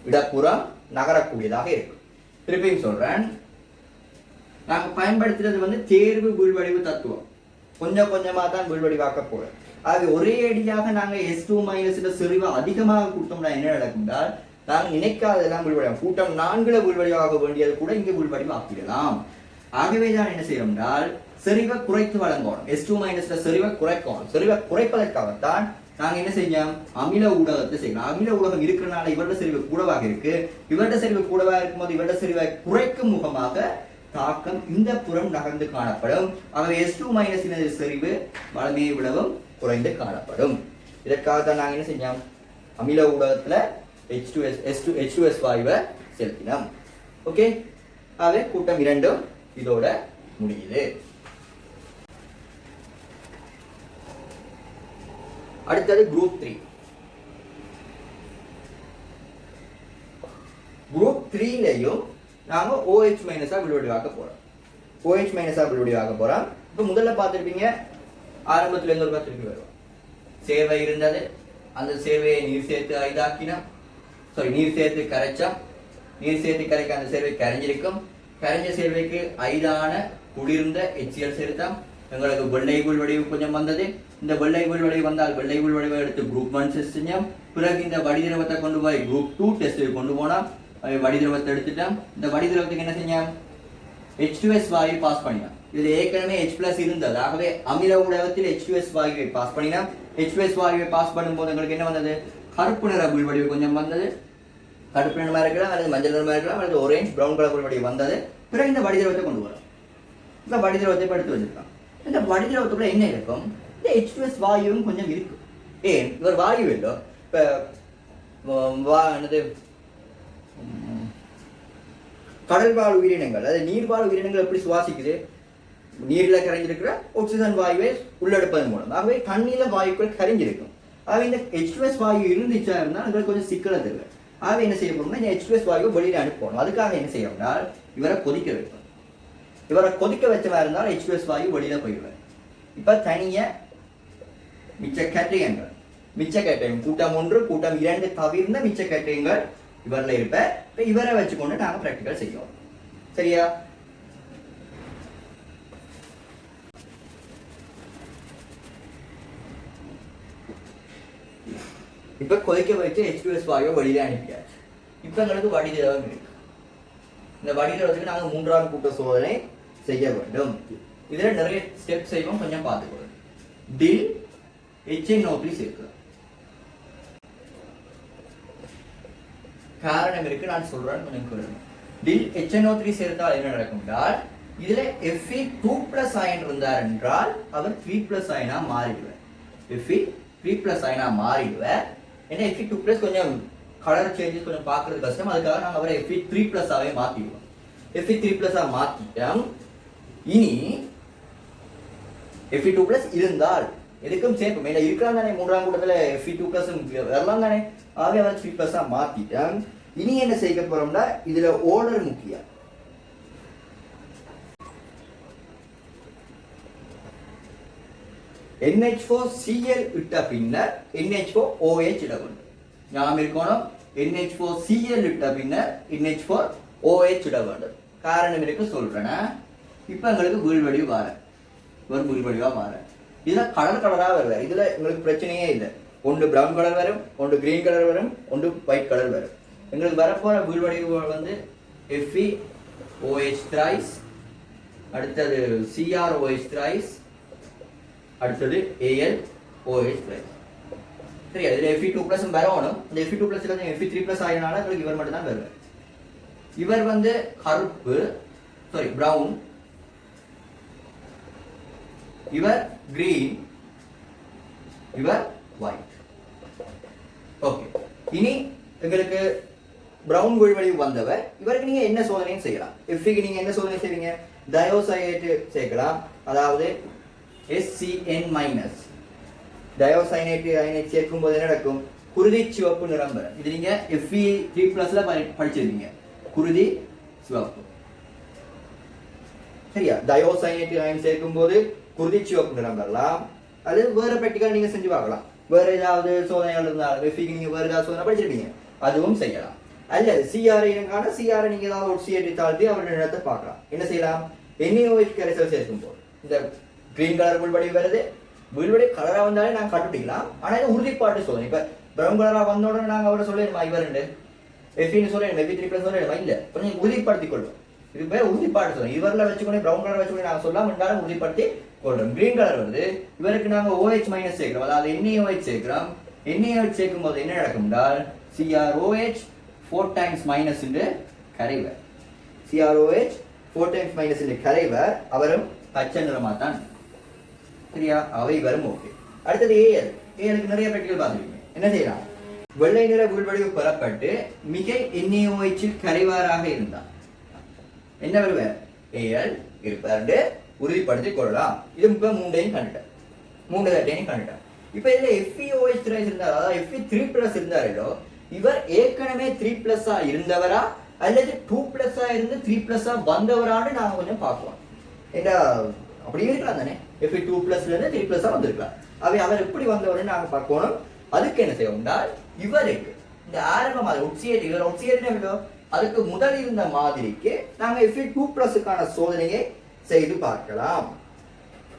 இடப்புறம் நகரக்கூடியதாக இருக்கும். திருப்பியும் சொல்றேன், நாங்க பயன்படுத்துறது வந்து தேர்வு வீழ்வடிவு தத்துவம். கொஞ்சம் கொஞ்சமா தான் வீழ்வடிவாக்க போறோம். அது ஒரே அடியாக நாங்க S2- செறிவை அதிகமாக கொடுத்தோம்னா என்ன நடக்கும்னால் நாங்கள் நினைக்காதெல்லாம் வீழ்வடிவாகும். கூட்டம் 4 வீழ்வடிவாக வேண்டியது கூட இங்க வீழ்வடிவு ஆக்கிடலாம். ஆகவேதான் என்ன செய்யறோம்னால் செறிவை குறைத்து வழங்கணும். S2- செறிவை குறைக்கணும். செறிவை குறைப்பதற்காகத்தான் நாங்க என்ன செய்யலாம்? அமில ஊடகத்தை செய்யலாம். அமில ஊடகம் இருக்கிறனால இவருடைய செறிவு கூடவாக இருக்கு. இவருடைய செறிவு கூடவாக இருக்கும்போது இவருடைய செறிவை குறைக்கும் முகமாக தாக்கம் இந்த புறம் நகர்ந்து காணப்படும். ஆகவே S2- செறிவு வளமையை விடவும் குறைந்து காணப்படும். இதற்காகத்தான் நாங்க என்ன செஞ்சோம்? அமில ஊடகத்துல H2S வாயுவை செலுத்தினோம். ஓகே, ஆகவே கூட்டம் 2 இதோட முடியுது. அடுத்தது குரூப் 3. குரூப் 3லயும் நாங்க OH- விழுவடிவாக்க போறோம். OH- விழுவடிவாக்க போறோம். இப்ப முதல்ல பார்த்திருப்பீங்க, ஆரம்பத்துல இருந்து ஒரு திருப்பி வருவோம். சேர்வை இருந்தது, அந்த சேர்வையை நீர் சேர்த்து ஐதாக்கினோம். நீர் சேர்த்து கரைச்சோம். நீர் சேர்த்து கரைக்க அந்த சேர்வை கரைஞ்சிருக்கும். கரைஞ்ச சேர்வைக்கு ஐதான குளிர்ந்த HCl சேர்த்தோம். எங்களுக்கு வெள்ளை வீழ்வடிவு கொஞ்சம் வந்தது. இந்த வெள்ளை வீழ்வடிவு வந்தால் வெள்ளை வீழ்வடிவை எடுத்து குரூப் 1 செஞ்சோம். பிறகு இந்த வடிதிரவத்தை கொண்டு போய் குரூப் 2 டெஸ்ட்டுக்கு கொண்டு போனால் வடிதிரவத்தை எடுத்துட்டோம். இந்த வடிதிரவத்துக்கு என்ன செஞ்சோம்? H2S வாயுவை பாஸ் பண்ணினோம். இதில் ஏற்கனவே H+ இருந்தது. ஆகவே அமில ஊடகத்தில் H2S வாயுவை பாஸ் பண்ணினோம். H2S வாயுவை பாஸ் பண்ணும்போது எங்களுக்கு என்ன வந்தது? கருப்பு நிற வீழ்வடிவு கொஞ்சம் வந்தது. கருப்பு நிறமாக இருக்கலாம் அல்லது மஞ்சள் நிறமாக இருக்கலாம் அல்லது ஆரஞ்சு ப்ரௌன் கலர் வீழ்வடிவு வந்தது. பிறகு இந்த வடிதிரவத்தை கொண்டு வரோம். இந்த வடிதிரவத்தை எடுத்து வச்சிருக்கோம். இந்த வடிதிரவத்துக்குள்ள என்ன இருக்கும்? இந்த H2S வாயுவும் கொஞ்சம் இருக்கும். ஏன் இவர் வாயு இல்லை. இப்போ என்னது கடல்வாழ் உயிரினங்கள் அதாவது நீர்வாழ் உயிரினங்கள் எப்படி சுவாசிக்குது? நீரில் கரைஞ்சிருக்கிற ஆக்சிஜன் வாயுவை உள்ளெடுப்பதன் மூலம். ஆகவே தண்ணீர வாயுக்கள் கரைஞ்சிருக்கும். ஆகவே இந்த H2S வாயு இருந்துச்சா இருந்தால் எங்களுக்கு கொஞ்சம் சிக்கலை தெரியும். ஆகவே என்ன செய்ய போறோம்னா இந்த H2S வாயுவை வெளியில் அனுப்பணும். அதுக்காக என்ன செய்யணும்னா இவரை கொதிக்க வைக்கணும். இவரை கொதிக்க வச்சவா இருந்தால் H2S வாயு வெளியில போயிடுவார். இப்ப தனிய மிச்ச கேட்டயங்கள் கூட்டம் 1 கூட்டம் 2 தவிர்ந்த மிச்ச கேட்டயங்கள் இவரில் இருப்ப. இவரை வச்சுக்கொண்டு நாங்கள் பிராக்டிக்கல் செய்வோம். சரியா? இப்ப கொதிக்க வச்சு H2S வாயுவை வெளியில அனுப்பியாச்சு. இப்ப எங்களுக்கு வடிதிரவம் இருக்கு. இந்த வடிதிரவத்துக்கு நாங்கள் 3ஆம் கூட்ட சோதனை செய்ய வேண்டும். இதுல நிறைய ஸ்டெப் செய்வோம், கொஞ்சம் பார்த்துக்கொள்ளும். டில் HNO3 சேர்க்கிறோம். காரணம் இருக்கு, நான் சொல்றேன், கொஞ்சம் கேளுங்க. டில் HNO3 சேர்த்தால் என்ன நடக்கும் என்றால் இதுல Fe2+ அயன் இருந்தார் என்றால் அவர் 3+ அயனா மாறிடுவார். Fe3+ அயனா மாறிடுவார். ஏன்னா Fe2+ கொஞ்சம் கலர் சேஞ்சஸ் கொஞ்சம் பார்க்கறது கஷ்டம். அதுக்காக நாங்கள் அவரை Fe3+ ஆவே மாற்றிடுவோம். Fe3+ மாற்றிட்டோம். இனி Fe2+ இருந்தால் எதுக்கும் சேர்ப்போம். ஏன்னா இருக்கிறான் தானே 3ஆம் கூட்டத்தில் Fe2+ வரலாம் தானே. ஆகவே அவரை 3+ மாற்றிட்டோம். இனி என்ன செய்ய போறோம்னா இதுல ஓர்டர் முக்கியம். NH4Cl இட்ட பின்னர் NH4OH இட வேண்டும். ஞாபகம் இருக்கணும், NH4Cl இட்ட பின்னர் NH4OH இட வேண்டும். காரணம் இருக்கு சொல்றேன்னா, இப்ப எங்களுக்கு வீழ்வடிவு வார வீழ்வடிவா மாற. இதுல கலர் கலரா வருவார். இதுல எங்களுக்கு பிரச்சனையே இல்லை. ஒன்று பிரவுன் கலர் வரும், ஒன்று கிரீன் கலர் வரும், ஒன்று ஒயிட் கலர் வரும். எங்களுக்கு வரப்போற வீழ்வடிவுகள் வந்து FeOH thrice, அடுத்தது CrOH thrice, அடுத்தது AlOH thrice. சரியா? இதுல Fe2+ வரணும். இந்த Fe2+ Fe3+ ஆயினால எங்களுக்கு இவர் மட்டும் தான் வருவார். இவர் வந்து கருப்பு, சாரி பிரவுன், இவர் கிரீன், இவர் ஒயிட். ஓகே. இனி எங்களுக்கு பிரவுன் வீழ்வடிவு வந்தவர், இவருக்கு நீங்க என்ன சோதனையும் செய்யலாம். Feக்கு நீங்க என்ன சோதனை செய்வீங்க? டயோசைனேட் சேர்க்கலாம். அதாவது SCN-. டயோசைனேட் அயனைட் சேர்க்கும் போது என்ன நடக்கும்? குருதி சிவப்பு நிறம் வரும். இது நீங்க Fe3+ படிச்சிருக்கீங்க. குருதி சிவப்பு. சரியா? டயோசைனேட் அயன் சேர்க்கும் போது குருதி சிவப்பு நிறம் வரலாம். அது வேற பிராக்டிகல் நீங்க செஞ்சு பார்க்கலாம். வேற ஏதாவது சோதனைகள் இருந்தாலும் Feக்கு நீங்க வேற ஏதாவது சோதனை படிச்சிருக்கீங்க, அதுவும் செய்யலாம். அல்லது CRA CRA நீங்க ஏதாவது ஒரு CRA தாழ்த்தி அவருடைய இடத்தை பார்க்கலாம். என்ன செய்யலாம்? NaOH கரைசல் சேர்க்கும் போது இந்த கிரீன் கலர் வீழ்வடிவு வருது. வீழ்வடிவு கலரா வந்தாலே நாங்கள் கண்டுபிடிக்கலாம். ஆனா இது உறுதிப்பாட்டு சோதனை. இப்ப பிரவுன் கலரா வந்த உடனே நாங்கள் அவரை சொல்லிடுமா இவர் Fe சொல்லிடுமா, Fe3+ சொல்லிடுமா? இல்ல, கொஞ்சம் உறுதிப்படுத்திக் கொள்வோம். இது பேர் உறுதிப்பாட்டு சோதனை. இவரில் வச்சுக்கொண்டு பிரவுன் கலர் வச்சுக்கொண்டு நாங்கள் சொல்லாம இருந்தாலும் உறுதிப்படுத்தி கொள்றோம். கிரீன் கலர் வருது, இவருக்கு நாங்க OH- சேர்க்கிறோம். அதாவது NaOH சேர்க்கிறோம். NaOH சேர்க்கும் போது என்ன நடக்கும் என்றால் CrOH 4 times minus என்று கரைவர். CrOH 4 times minus என்று கரைவர். அவரும் பச்சை நிறமா தான். சரியா? அவை வரும். ஓகே. அடுத்தது ALக்கு நிறைய பெட்டிகள் பார்த்துருக்கீங்க. என்ன செய்யலாம்? வெள்ளை நிற வீழ்வடிவு பெறப்பட்டு மிக NaOH கரைவாராக இருந்தார் என்ன வருவார்? AL இருப்பார் உறுதிப்படுத்திக் கொள்ளலாம். இது இப்ப 3ஐயும் கண்டுட்டேன். 3 தட்டையும் கண்டுட்டேன். இப்ப இதுல FeOH thrice இருந்தார், அதாவது Fe3+ இருந்தாரோ, இவர் ஏற்கனவே 3+ இருந்தவரா அல்லது 2+ இருந்து 3+ வந்தவரான்னு நாங்க கொஞ்சம் பார்க்கலாம். ஏன்னா அப்படி இருக்கலாம் தானே. Fe2+ இருந்து 3+ வந்திருக்கலாம். அவை அவர் எப்படி வந்தவர்னு நாங்க பார்க்கணும். அதுக்கு என்ன செய்வோம்னா இவருக்கு இந்த ஆரம்ப மாதிரி ஒட்சியேட் அதுக்கு முதல் இருந்த மாதிரிக்கு நாங்க Fe2+க்கான சோதனையை செய்து பார்க்கலாம்.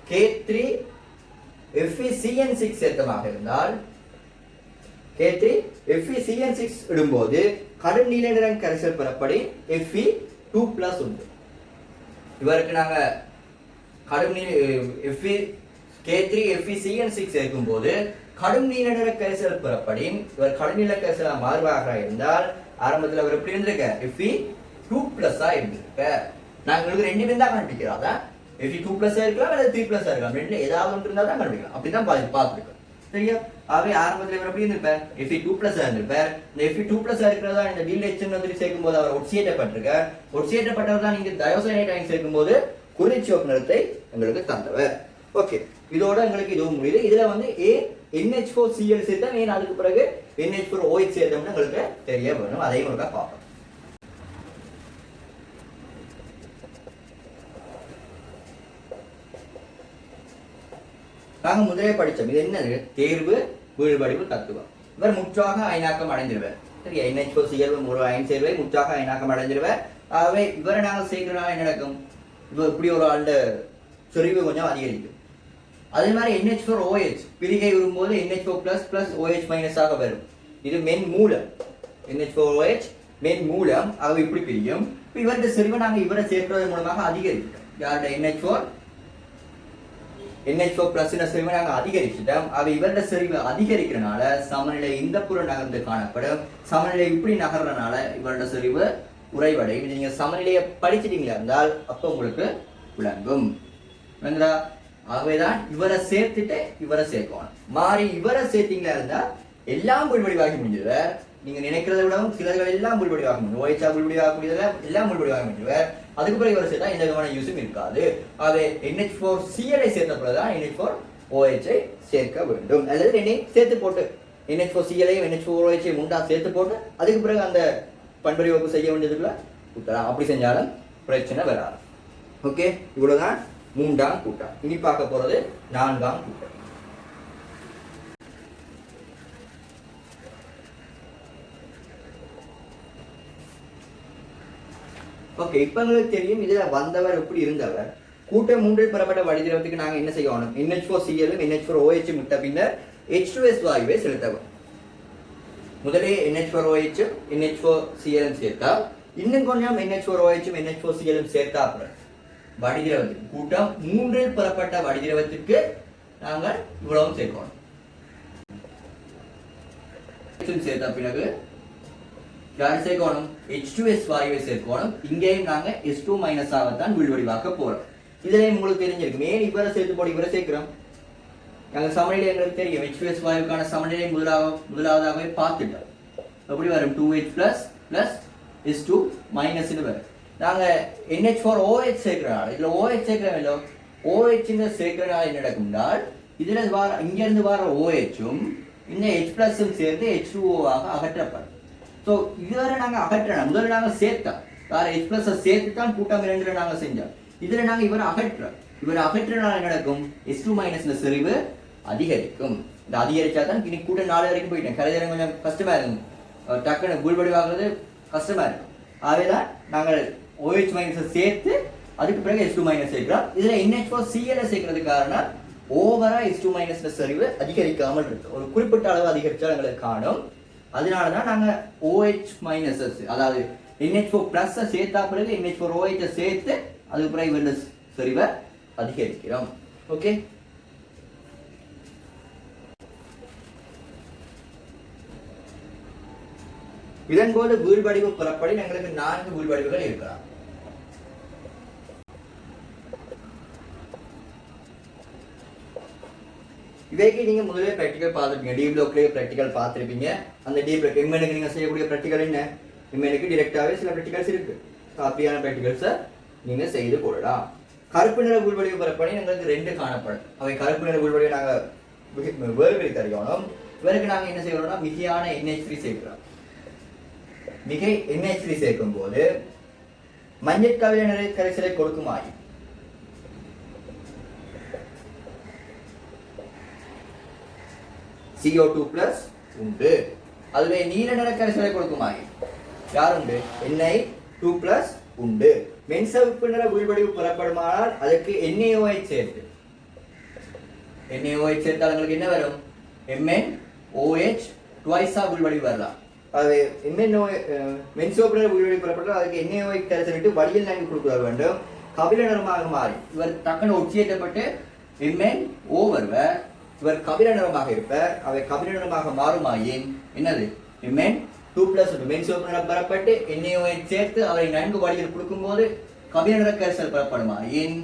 K3 FeCN6 சேர்த்தமாக இருந்தால் K3 FeCN6 இடும்போது கடும் நீல நிறம் கரைசல் பெறப்படி Fe2+ உண்டு. இவருக்கு நாங்க கடும் நீல K3 FeCN6 சேர்க்கும்போது கடும் நீல நிற கரைசல் பெறப்படி இவர் கடும் நீல கரைசலாக மாறுவாக இருந்தால் ஆரம்பத்தில் அவர் எப்படி இருந்திருக்க Fe2+ இருந்திருக்க. நாங்களுக்கு ரெண்டு பேரும் தான் கண்டுபிடிக்கிறோம். அதான் Fe2+ இருக்கலாம் அல்லது 3+ இருக்கலாம். ரெண்டுல ஏதாவது ஒன்று இருந்தால் தான் கண்டுபிடிக்கலாம். அப்படிதான் பார்த்துருக்கோம். சரியா? ஆகவே ஆரம்பத்தில் இவர் எப்படி இருந்திருப்பார் Fe2+ இருந்திருப்பார். இந்த Fe2+ இருக்கிறதா இந்த DLH சேர்க்கும் போது அவர் ஒட்சியேற்றப்பட்டிருக்கார். ஒட்சியேற்றப்பட்டவர் தான் நீங்க தயோசைனேட் அயன் சேர்க்கும் போது குறிச்சிவப்பு நிறத்தை எங்களுக்கு தந்தவர். ஓகே, இதோட எங்களுக்கு இதுவும் முடியுது. இதுல வந்து NH4Cl சேர்த்தா ஏன் அதுக்கு பிறகு NH4OH சேர்த்தோம்னு எங்களுக்கு தெரிய வேணும். அதையும் ஒருக்கா பார்ப்போம். நாங்க முதலே படிச்சோம். இது என்னது? தேர்வு வீழ்வடிவு தத்துவம். இவர் முற்றாக அயனாக்கம் அடைஞ்சிருவார். சரியா? NH4Cl ஒரு அயன் சேர்வை முற்றாக அயனாக்கம் அடைஞ்சிருவார். ஆகவே இவரை நாங்க சேர்க்கிறனால என்ன நடக்கும்? இப்போ இப்படி ஒரு ஆண்ட செறிவு கொஞ்சம் அதிகரிக்கும். அதே மாதிரி NH4OH பிரிகை வரும்போது NH4+ OH- ஆக வரும். இது மென் மூலம். NH4OH மென் மூலம். ஆகவே இப்படி பிரியும். இவருடைய செறிவை நாங்க இவரை சேர்க்கிறதன் மூலமாக அதிகரிக்கிறோம். யாருடைய NH4+ செறிவை நாங்க அதிகரிச்சிட்டோம். ஆகவே இவருடைய செறிவை அதிகரிக்கிறனால சமநிலை இந்த புறம் நகர்ந்து காணப்படும். சமநிலை இப்படி நகர்றனால இவருடைய செறிவு உறைவடையும். நீங்க சமநிலையை படிச்சிட்டீங்களா இருந்தால் அப்ப உங்களுக்கு விளங்கும். ஆகவேதான் இவரை சேர்த்துட்டு இவரை சேர்க்கணும். மாறி இவரை சேர்த்தீங்களா இருந்தா எல்லாம் உள்வடிவாகி முடிஞ்சிடுவார். நீங்க நினைக்கிறத விடவும் சிலர்கள் எல்லாம் உள்வடிவாக முடியும். OH உள்வடிவாக முடியல எல்லாம் உள்வடிவாக முடிஞ்சிடுவார். அதுக்கு பிறகு இவரை சேர்த்தா எந்த விதமான யூஸும் இருக்காது. ஆகவே NH4Cl சேர்த்த பிறகுதான் NH4OH சேர்க்க வேண்டும். அல்லது என்னை சேர்த்து போட்டு NH4Cl NH4OH உண்டா சேர்த்து போட்டு அதுக்கு பிறகு அந்த பண்பறி வகுப்பு செய்ய வேண்டியதுக்குள்ள கூட்டலாம். அப்படி செஞ்சாலும் பிரச்சனை வராது. ஓகே, இவ்வளவுதான் மூன்றாம் கூட்டம். இனி பார்க்க போறது நான்காம் கூட்டம். ஓகே, இப்ப உங்களுக்கு தெரியும் இதுல வந்தவர் எப்படி இருந்தவர். கூட்டம் மூன்றில் பெறப்பட்ட வடிதிரவத்துக்கு நாங்க என்ன செய்யணும்? NH4Cl NH4OH விட்ட பின்னர் H2S வாயுவை செலுத்தவும். முதலே NH4OH NH4Cl சேர்த்தா இன்னும் கொஞ்சம் NH4OH NH4Cl சேர்த்தா அப்புறம் வடிதிரவத்துக்கு கூட்டம் மூன்றில் பெறப்பட்ட வடிதிரவத்துக்கு நாங்கள் இவ்வளவும் சேர்க்கணும். சேர்த்த பிறகு யார் சேர்க்கணும்? H2S வாயுவை சேர்க்கணும். இங்கேயும் நாங்க S2- ஆகத்தான் வீழ்வடிவாக்க போறோம். இதுலயும் உங்களுக்கு தெரிஞ்சிருக்கும். ஏன் இவரை சேர்த்து போட்டு இவரை சேர்க்கிறோம்? நாங்கள் சமநிலை எங்களுக்கு தெரியும். H2S வாயுக்கான சமநிலை முதலாவதாகவே பார்த்துட்டோம். எப்படி வரும்? 2H+ S2- வரும். நாங்க NH4OH சேர்க்கிறனால இதுல OH சேர்க்கிறோம். OH சேர்க்கிறனால என்ன நடக்கும்னால் இதுல இங்க இருந்து வர OH-உம் இந்த H+ சேர்த்து H2O-ஆக அகற்றப்படும். ஸோ இதுவரை நாங்க அகற்றணும். முதல்ல நாங்க சேர்த்தோம். வேற H+ சேர்த்து தான் கூட்டம் 2 நாங்க செஞ்சோம். இதுல நாங்க இவரை அகற்றோம். இவரை அகற்றனால என்ன நடக்கும்? S2- செறிவு அதிகரிக்கும். இந்த அதிகரிச்சா தான் இனி கூட்டம் 4 வரைக்கும் போயிட்டேன். கரைதரம் கொஞ்சம் கஷ்டமா இருக்கும். டக்குன்னு வீழ்வடிவாகிறது கஷ்டமா இருக்கும். ஆகவேதான் நாங்கள் OH- சேர்த்து அதுக்கு பிறகு S2- சேர்க்கிறோம். இதுல NH4Cl சேர்க்கறதுக்கு காரணம் ஓவரா S2- செறிவு அதிகரிக்காமல் இருக்கு. ஒரு குறிப்பிட்ட அளவு அதிகரிச்சா எங்களுக்கு காணும். அதனாலதான் நாங்க OH- அதாவது NH4+ சேர்த்தா பிறகு NH4OH சேர்த்து அதுக்கு பிறகு இவருடைய செறிவை அதிகரிக்கிறோம். ஓகே, இதன் போது வீழ்வடிவு புறப்படி எங்களுக்கு 4 வீழ்வடிவுகள் இருக்கலாம். இவைக்கு நீங்க முதலே பிராக்டிகல் பார்த்துருப்பீங்க. டி பிளாக்லயே பிராக்டிகல் பார்த்துருப்பீங்க. அந்த டி பிளாக் எம்எனுக்கு நீங்க செய்யக்கூடிய பிராக்டிகல் என்ன? எம்எனுக்கு டிரெக்டாவே சில பிராக்டிகல்ஸ் இருக்கு. காப்பியான பிராக்டிகல்ஸை நீங்க செய்து கொள்ளலாம். கருப்பு நிற வீழ்வடிவு புறப்படி எங்களுக்கு 2 காணப்படும். அவை கருப்பு நிற வீழ்வடிவை நாங்க வேறு அறியணும். இவருக்கு நாங்க என்ன செய்யறோம்னா மிகையான NH3 சேர்க்கிறோம். மிகை NH3 சேர்க்கும் போது மஞ்சள் கவிழ நிற கரைசலை கொடுக்குமாய் CO2+ உண்டு. அதுவே நீல நிற கரைசலை கொடுக்குமாய் யார் உண்டு? Ni2+ உண்டு. மென்சவுப்பு நிற வீழ்வடிவு புறப்படுமானால் அதுக்கு NaOH சேர்த்து NaOH சேர்த்தால் உங்களுக்கு என்ன வரும்? MnOH2+ டுவைஸா உள்வடி வரலாம். அது MnO மென்சோப்ளர் உள்வடி புறப்பட்டால் அதுக்கு NaOH கரைசலிட்டு வடியில் நாங்கள் கொடுக்க வேண்டும். கபில நிறமாக மாறி இவர் டக்குன்னு ஒட்சியேற்றப்பட்டு MnO வருவர். இவர் கபில நிறமாக இருப்பார். அவை கபில நிறமாக மாறுமாயின் என்னது Mn2+ மென்சோப்ளர் பெறப்பட்டு NaOH சேர்த்து அவரை நன்கு வடியில் கொடுக்கும்போது கபில நிற கரைசல் பெறப்படுமாயின்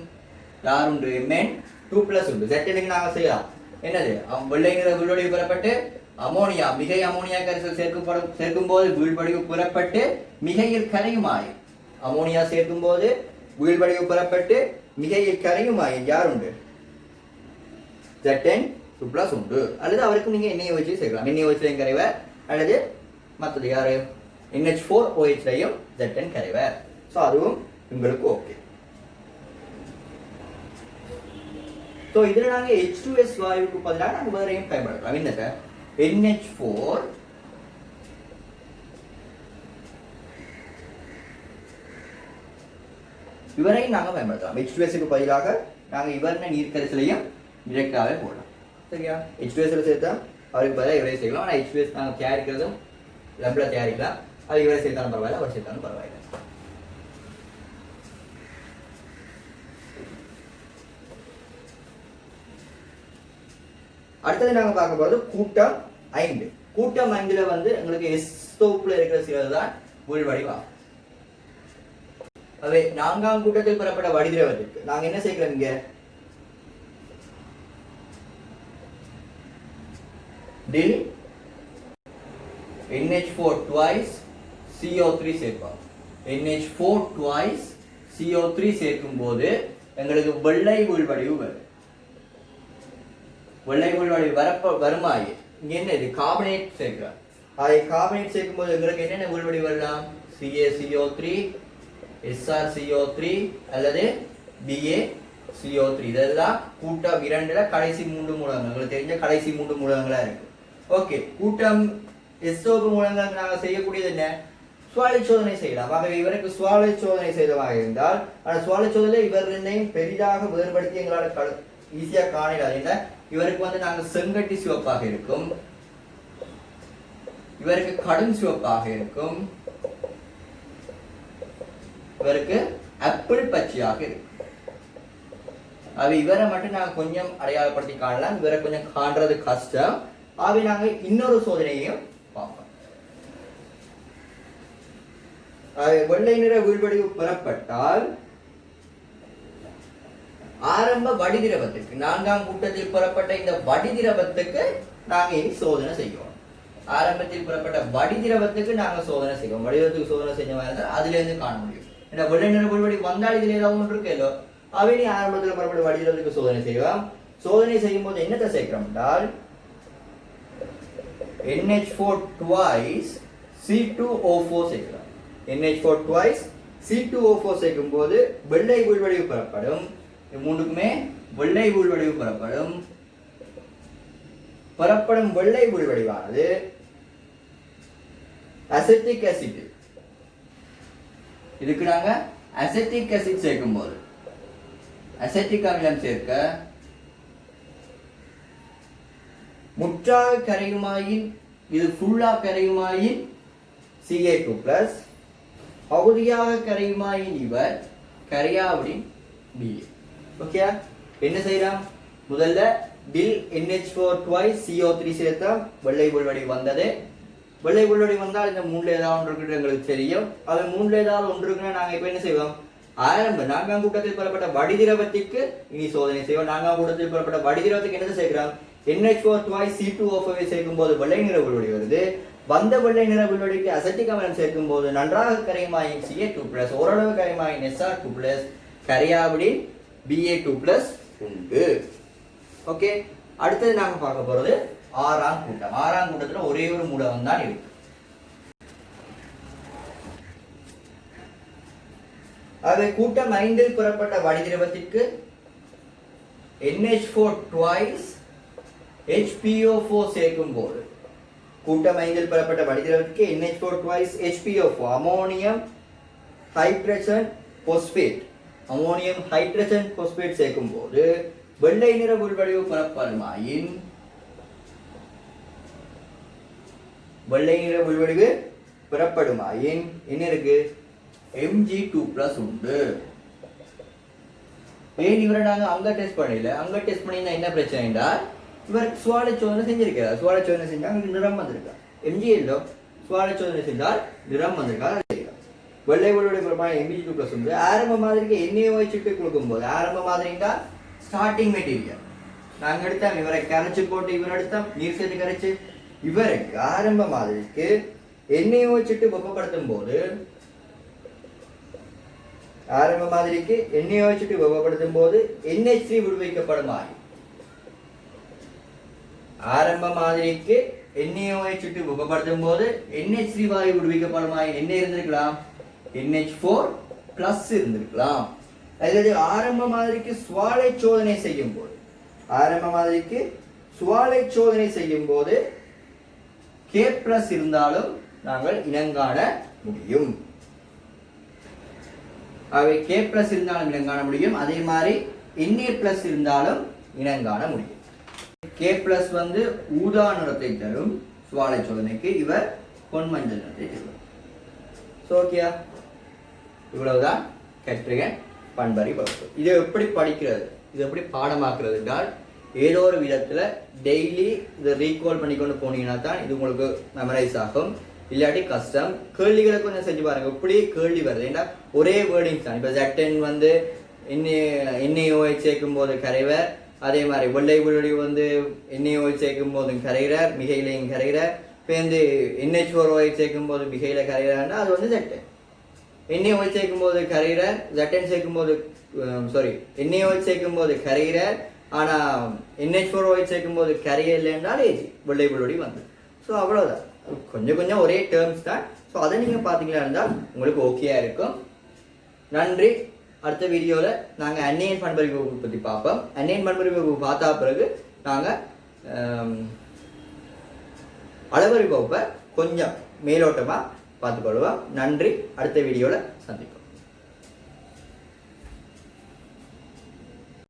யார் உண்டு Mn2+ உண்டு. ZNக்கு நாங்கள் செய்யலாம் என்னது வெள்ளை நிற வீழ்வடிவு பெறப்பட்டு அமோனியா மிகை அமோனியா கரைசல் சேர்க்கும் போது வீழ்வடிவு புறப்பட்டு மிகையில் கரையுமாயின் அமோனியா சேர்க்கும் போது வீழ்வடிவு புறப்பட்டு மிகையில் கரையுமாயின் யார் உண்டு ZN2+ உண்டு. அல்லது அவருக்கு நீங்க NaOH சேர்க்கலாம். NaOH கரைவர் அல்லது மற்றது யாரு NH4OH ZN கரைவர். ஸோ அதுவும் உங்களுக்கு ஓகே. ஸோ இதில் நாங்கள் H2S வாயுவுக்கு பதிலாக நாங்கள் வேறையும் பயன்படுத்தலாம். என்னங்க NH4 இவரையும் நாங்கள் பயன்படுத்தலாம். H2Sக்கு பதிலாக நாங்கள் இவரை நீர்க்கரைசலையும் டிரெக்டாகவே போடலாம். சரியா? H2S சேர்த்தா அவருக்கு பதிலாக இவரை செய்யலாம். ஆனால் H2S நாங்கள் தயாரிக்கிறதும் லெப்ல தயாரிக்கலாம். அது இவரை சேர்த்தாலும் பரவாயில்ல, அவர் சேர்த்தாலும் பரவாயில்ல. அடுத்தது நாங்கள் பார்க்க போகிறது கூட்டம் 5. கூட்டம் 5ல வந்து எங்களுக்கு S தொகுப்புல இருக்கிற சிலர் தான் வீழ்வடிவாகும். அவை 4ஆம் கூட்டத்தில் பெறப்பட்ட வடிதிரவத்திற்கு நாங்கள் என்ன செய்கிறோம் இங்க டில் NH4 twice CO3 சேர்ப்போம். NH4 twice CO3 சேர்க்கும் போது எங்களுக்கு வெள்ளை வீழ்வடிவு வரும். வெள்ளை வீழ்வடிவு வருமாயி இங்க என்ன இது கார்பனேட் சேர்க்கிறோம். அதை கார்பனேட் சேர்க்கும் போது எங்களுக்கு என்னென்ன வீழ்வடிவு வரலாம் CaCO3 SrCO3 அல்லது BaCO3 இதெல்லாம் கூட்டம் 2ல கடைசி 3 மூலகங்கள் உங்களுக்கு தெரிஞ்ச கடைசி 3 மூலகங்களா இருக்கு. ஓகே, கூட்டம் SO2 மூலங்கள் நாங்கள் செய்யக்கூடியது என்ன சுவாலை சோதனை செய்யலாம். ஆகவே இவருக்கு சுவாலை சோதனை செய்ததாக இருந்தால் அந்த சுவாலை சோதனை இவர் ரெண்டையும் பெரிதாக வேறுபடுத்தி எங்களால் ஈஸியா காணலாம். என்ன இவருக்கு வந்து நாங்கள் செங்கட்டி சிவப்பாக இருக்கும், இவருக்கு கடும் சிவப்பாக இருக்கும், இவருக்கு ஆப்பிள் பச்சையாக இருக்கும். அது இவரை மட்டும் நாங்கள் கொஞ்சம் அடையாளப்படுத்தி காணலாம். இவரை கொஞ்சம் காண்றது கஷ்டம். ஆகவே நாங்கள் இன்னொரு சோதனையையும் பார்ப்போம். வெள்ளை நிற வீழ்வடிவு பெறப்பட்டால் ஆரம்ப வடிதிரவத்துக்கு 4ஆம் கூட்டத்தில் பெறப்பட்ட இந்த வடிதிரவத்துக்கு நாங்கள் இனி சோதனை செய்வோம். ஆரம்பத்தில் பெறப்பட்ட வடிதிரவத்துக்கு நாங்கள் சோதனை செய்வோம். வடிவத்துக்கு சோதனை செஞ்ச மாதிரி இருந்தால் அதுல இருந்து காண முடியும். ஏன்னா வெள்ளை நிற வீழ்வடிவு வந்தால் இதுல ஏதாவது ஒன்று இருக்கோ அவை நீ ஆரம்பத்தில் பெறப்பட்ட வடிதிரவத்துக்கு சோதனை செய்வோம். சோதனை செய்யும் போது என்னத்தை சேர்க்கிறோம் என்றால் NH4 twice C2O4 சேர்க்கிறோம். NH4 twice C2O4 சேர்க்கும் போது வெள்ளை வீழ்வடிவு பெறப்படும். மூன்றுக்குமே வெள்ளை வீழ்வடிவு பெறப்படும் வெள்ளை வீழ்வடிவானது அசிட்டிக் ஆசிட். இதுக்கு நாங்க அசிட்டிக் ஆசிட் சேர்க்கும் போது அசிட்டிக் அமிலம் சேர்க்க முற்றாக கரையுமாயின் இது ஃபுல்லா கரையுமாயின் Ca2+, பகுதியாக கரையுமாயின் இவர் கரையாவிடின் Ba. ஓகே, என்ன செய்யலாம் முதல்ல டில் NH4 twice CO3 சேர்த்தா வெள்ளை வீழ்வடிவு வந்தது. வெள்ளை வீழ்வடிவு வந்தால் இந்த 3ல ஏதாவது ஒன்று இருக்குன்னு எங்களுக்கு தெரியும். அது 3ல ஏதாவது ஒன்று இருக்குன்னா நாங்கள் இப்போ என்ன செய்வோம் ஆரம்ப 4ஆம் கூட்டத்தில் பெறப்பட்ட வடிதிரவத்திற்கு இனி சோதனை செய்வோம். 4ஆம் கூட்டத்தில் பெறப்பட்ட வடிதிரவத்துக்கு என்ன செய்கிறோம் NH4 twice C2O4 சேர்க்கும் போது வெள்ளை நிற வீழ்வடிவு வருது. வந்த வெள்ளை நிற வீழ்வடிவுக்கு அசிட்டிக் அமிலம் சேர்க்கும் போது நன்றாக கரையுமாயின் Ca2+, ஓரளவு கரையுமாயின் Sr2+, கரையாவிடின் Ba2+ உண்டு. ஓகே, அடுத்தது நாங்க பார்க்க போறது 6ஆம் கூட்டம். 6ஆம் கூட்டத்துல ஒரே ஒரு மூலகம் தான் இருக்கு. அது கூட்டம் 5ல் பெறப்பட்ட வடிதிரவத்திற்கு NH4 twice HPO4 சேர்க்கும் போது கூட்டம் 5ல் பெறப்பட்ட வடிதிரவத்திற்கு NH4 twice HPO4 ammonium hydrogen phosphate சேர்க்கும் போது வெள்ளை நிற வீழ்வடிவு பெறப்படுமாயின் வெள்ளை நிற உள்வடிவு பெறப்படுமா? ஏன் என்ன இருக்கு? Mg2+ உண்டு. ஏன் இவரை நாங்க அங்க டெஸ்ட் பண்ணல? அங்க டெஸ்ட் பண்ணினா என்ன பிரச்சனைடா, இவர் சுவாலை சோதனை செஞ்சிருக்கிறார். சுவாலை சோதனை செஞ்சா அவங்களுக்கு நிறம் வந்திருக்கா. MgL சுவாலை சோதனை செஞ்சால் நிறம் வந்திருக்கா. வெள்ளை உள்வடிவு பெறப்படுமா Mg2+ உண்டு. ஆரம்ப மாதிரிக்கு NaOH கொடுக்கும் போது, ஆரம்ப மாதிரின்னா ஸ்டார்டிங் மெட்டீரியல் நாங்க எடுத்தோம், இவரை கரைச்சு போட்டு இவர் எடுத்தோம், நீர் சேர்த்து கரைச்சு, இவருக்கு ஆரம்ப மாதிரிக்கு NaOH வெப்பப்படுத்தும் போது, ஆரம்ப மாதிரிக்கு NaOH வெப்பப்படுத்தும் போது NH3 விடுவிக்கப்படுமா? ஆரம்ப மாதிரிக்கு NaOH வெப்பப்படுத்தும் போது NH3 வாயு விடுவிக்கப்படுமா? என்ன இருந்திருக்கலாம்? NH4+ இருந்திருக்கலாம். அதாவது ஆரம்ப மாதிரிக்கு சுவாலை சோதனை செய்யும் போது, ஆரம்ப மாதிரிக்கு சுவாலை சோதனை செய்யும் போது K+ இருந்தாலும் நாங்கள் இனங்காண முடியும். அவை K+ இருந்தாலும் இனங்காண முடியும். அதே மாதிரி Na+ இருந்தாலும் இனங்காண முடியும். K+ வந்து ஊதா நிறத்தை தரும் சுவாலை சோதனைக்கு, இவர் பொன்மஞ்சள் நிறத்தை தரும். ஓகேயா? இவ்வளவுதான் கெட்ரிகன் பண்பறி வகுப்பு. இதை எப்படி படிக்கிறது, இது எப்படி பாடமாக்குறது என்றால், ஏதோ ஒரு விதத்துல டெய்லி இதை ரீகால் பண்ணிக்கொண்டு போனீங்கன்னா தான் இது உங்களுக்கு மெமரைஸ் ஆகும். இல்லாட்டி கஷ்டம். கேள்விகளை கொஞ்சம் செஞ்சு பாருங்க, இப்படி கேள்வி வருது. ஏன்னா ஒரே வேர்டிங்ஸ் தான். இப்போ Z10 வந்து NaOH சேர்க்கும் போது கரைவர், அதே மாதிரி வெள்ளை உள்வடிவு வந்து NaOH சேர்க்கும் போதும் கரைகிறார், மிகையிலையும் கரைகிறார். இப்போ வந்து NH4OH சேர்க்கும் போது மிகையில கரைகிறார்னா அது வந்து Z10. NaOH சேர்க்கும் போது கரைகிறார், Z10 சேர்க்கும் போது NaOH சேர்க்கும் போது கரைகிறார், ஆனா NH4OH சேர்க்கும் போது கரையல என்றால் AG வெள்ளை உள்வடிவு வந்து. ஸோ அவ்வளோதான், கொஞ்சம் கொஞ்சம் ஒரே டேர்ம்ஸ் தான். ஸோ அதை நீங்கள் பார்த்தீங்களா இருந்தால் உங்களுக்கு ஓகேயா இருக்கும். நன்றி. அடுத்த வீடியோவில் நாங்கள் அந்நியன் பண்பறி வகுப்பு பற்றி பார்ப்போம். அந்நியன் பண்பறி வகுப்பு பார்த்தா பிறகு நாங்கள் அளவறி வகுப்பை கொஞ்சம் மேலோட்டமாக பார்த்துக்கொள்வோம். நன்றி. அடுத்த வீடியோவில் சந்திப்போம்.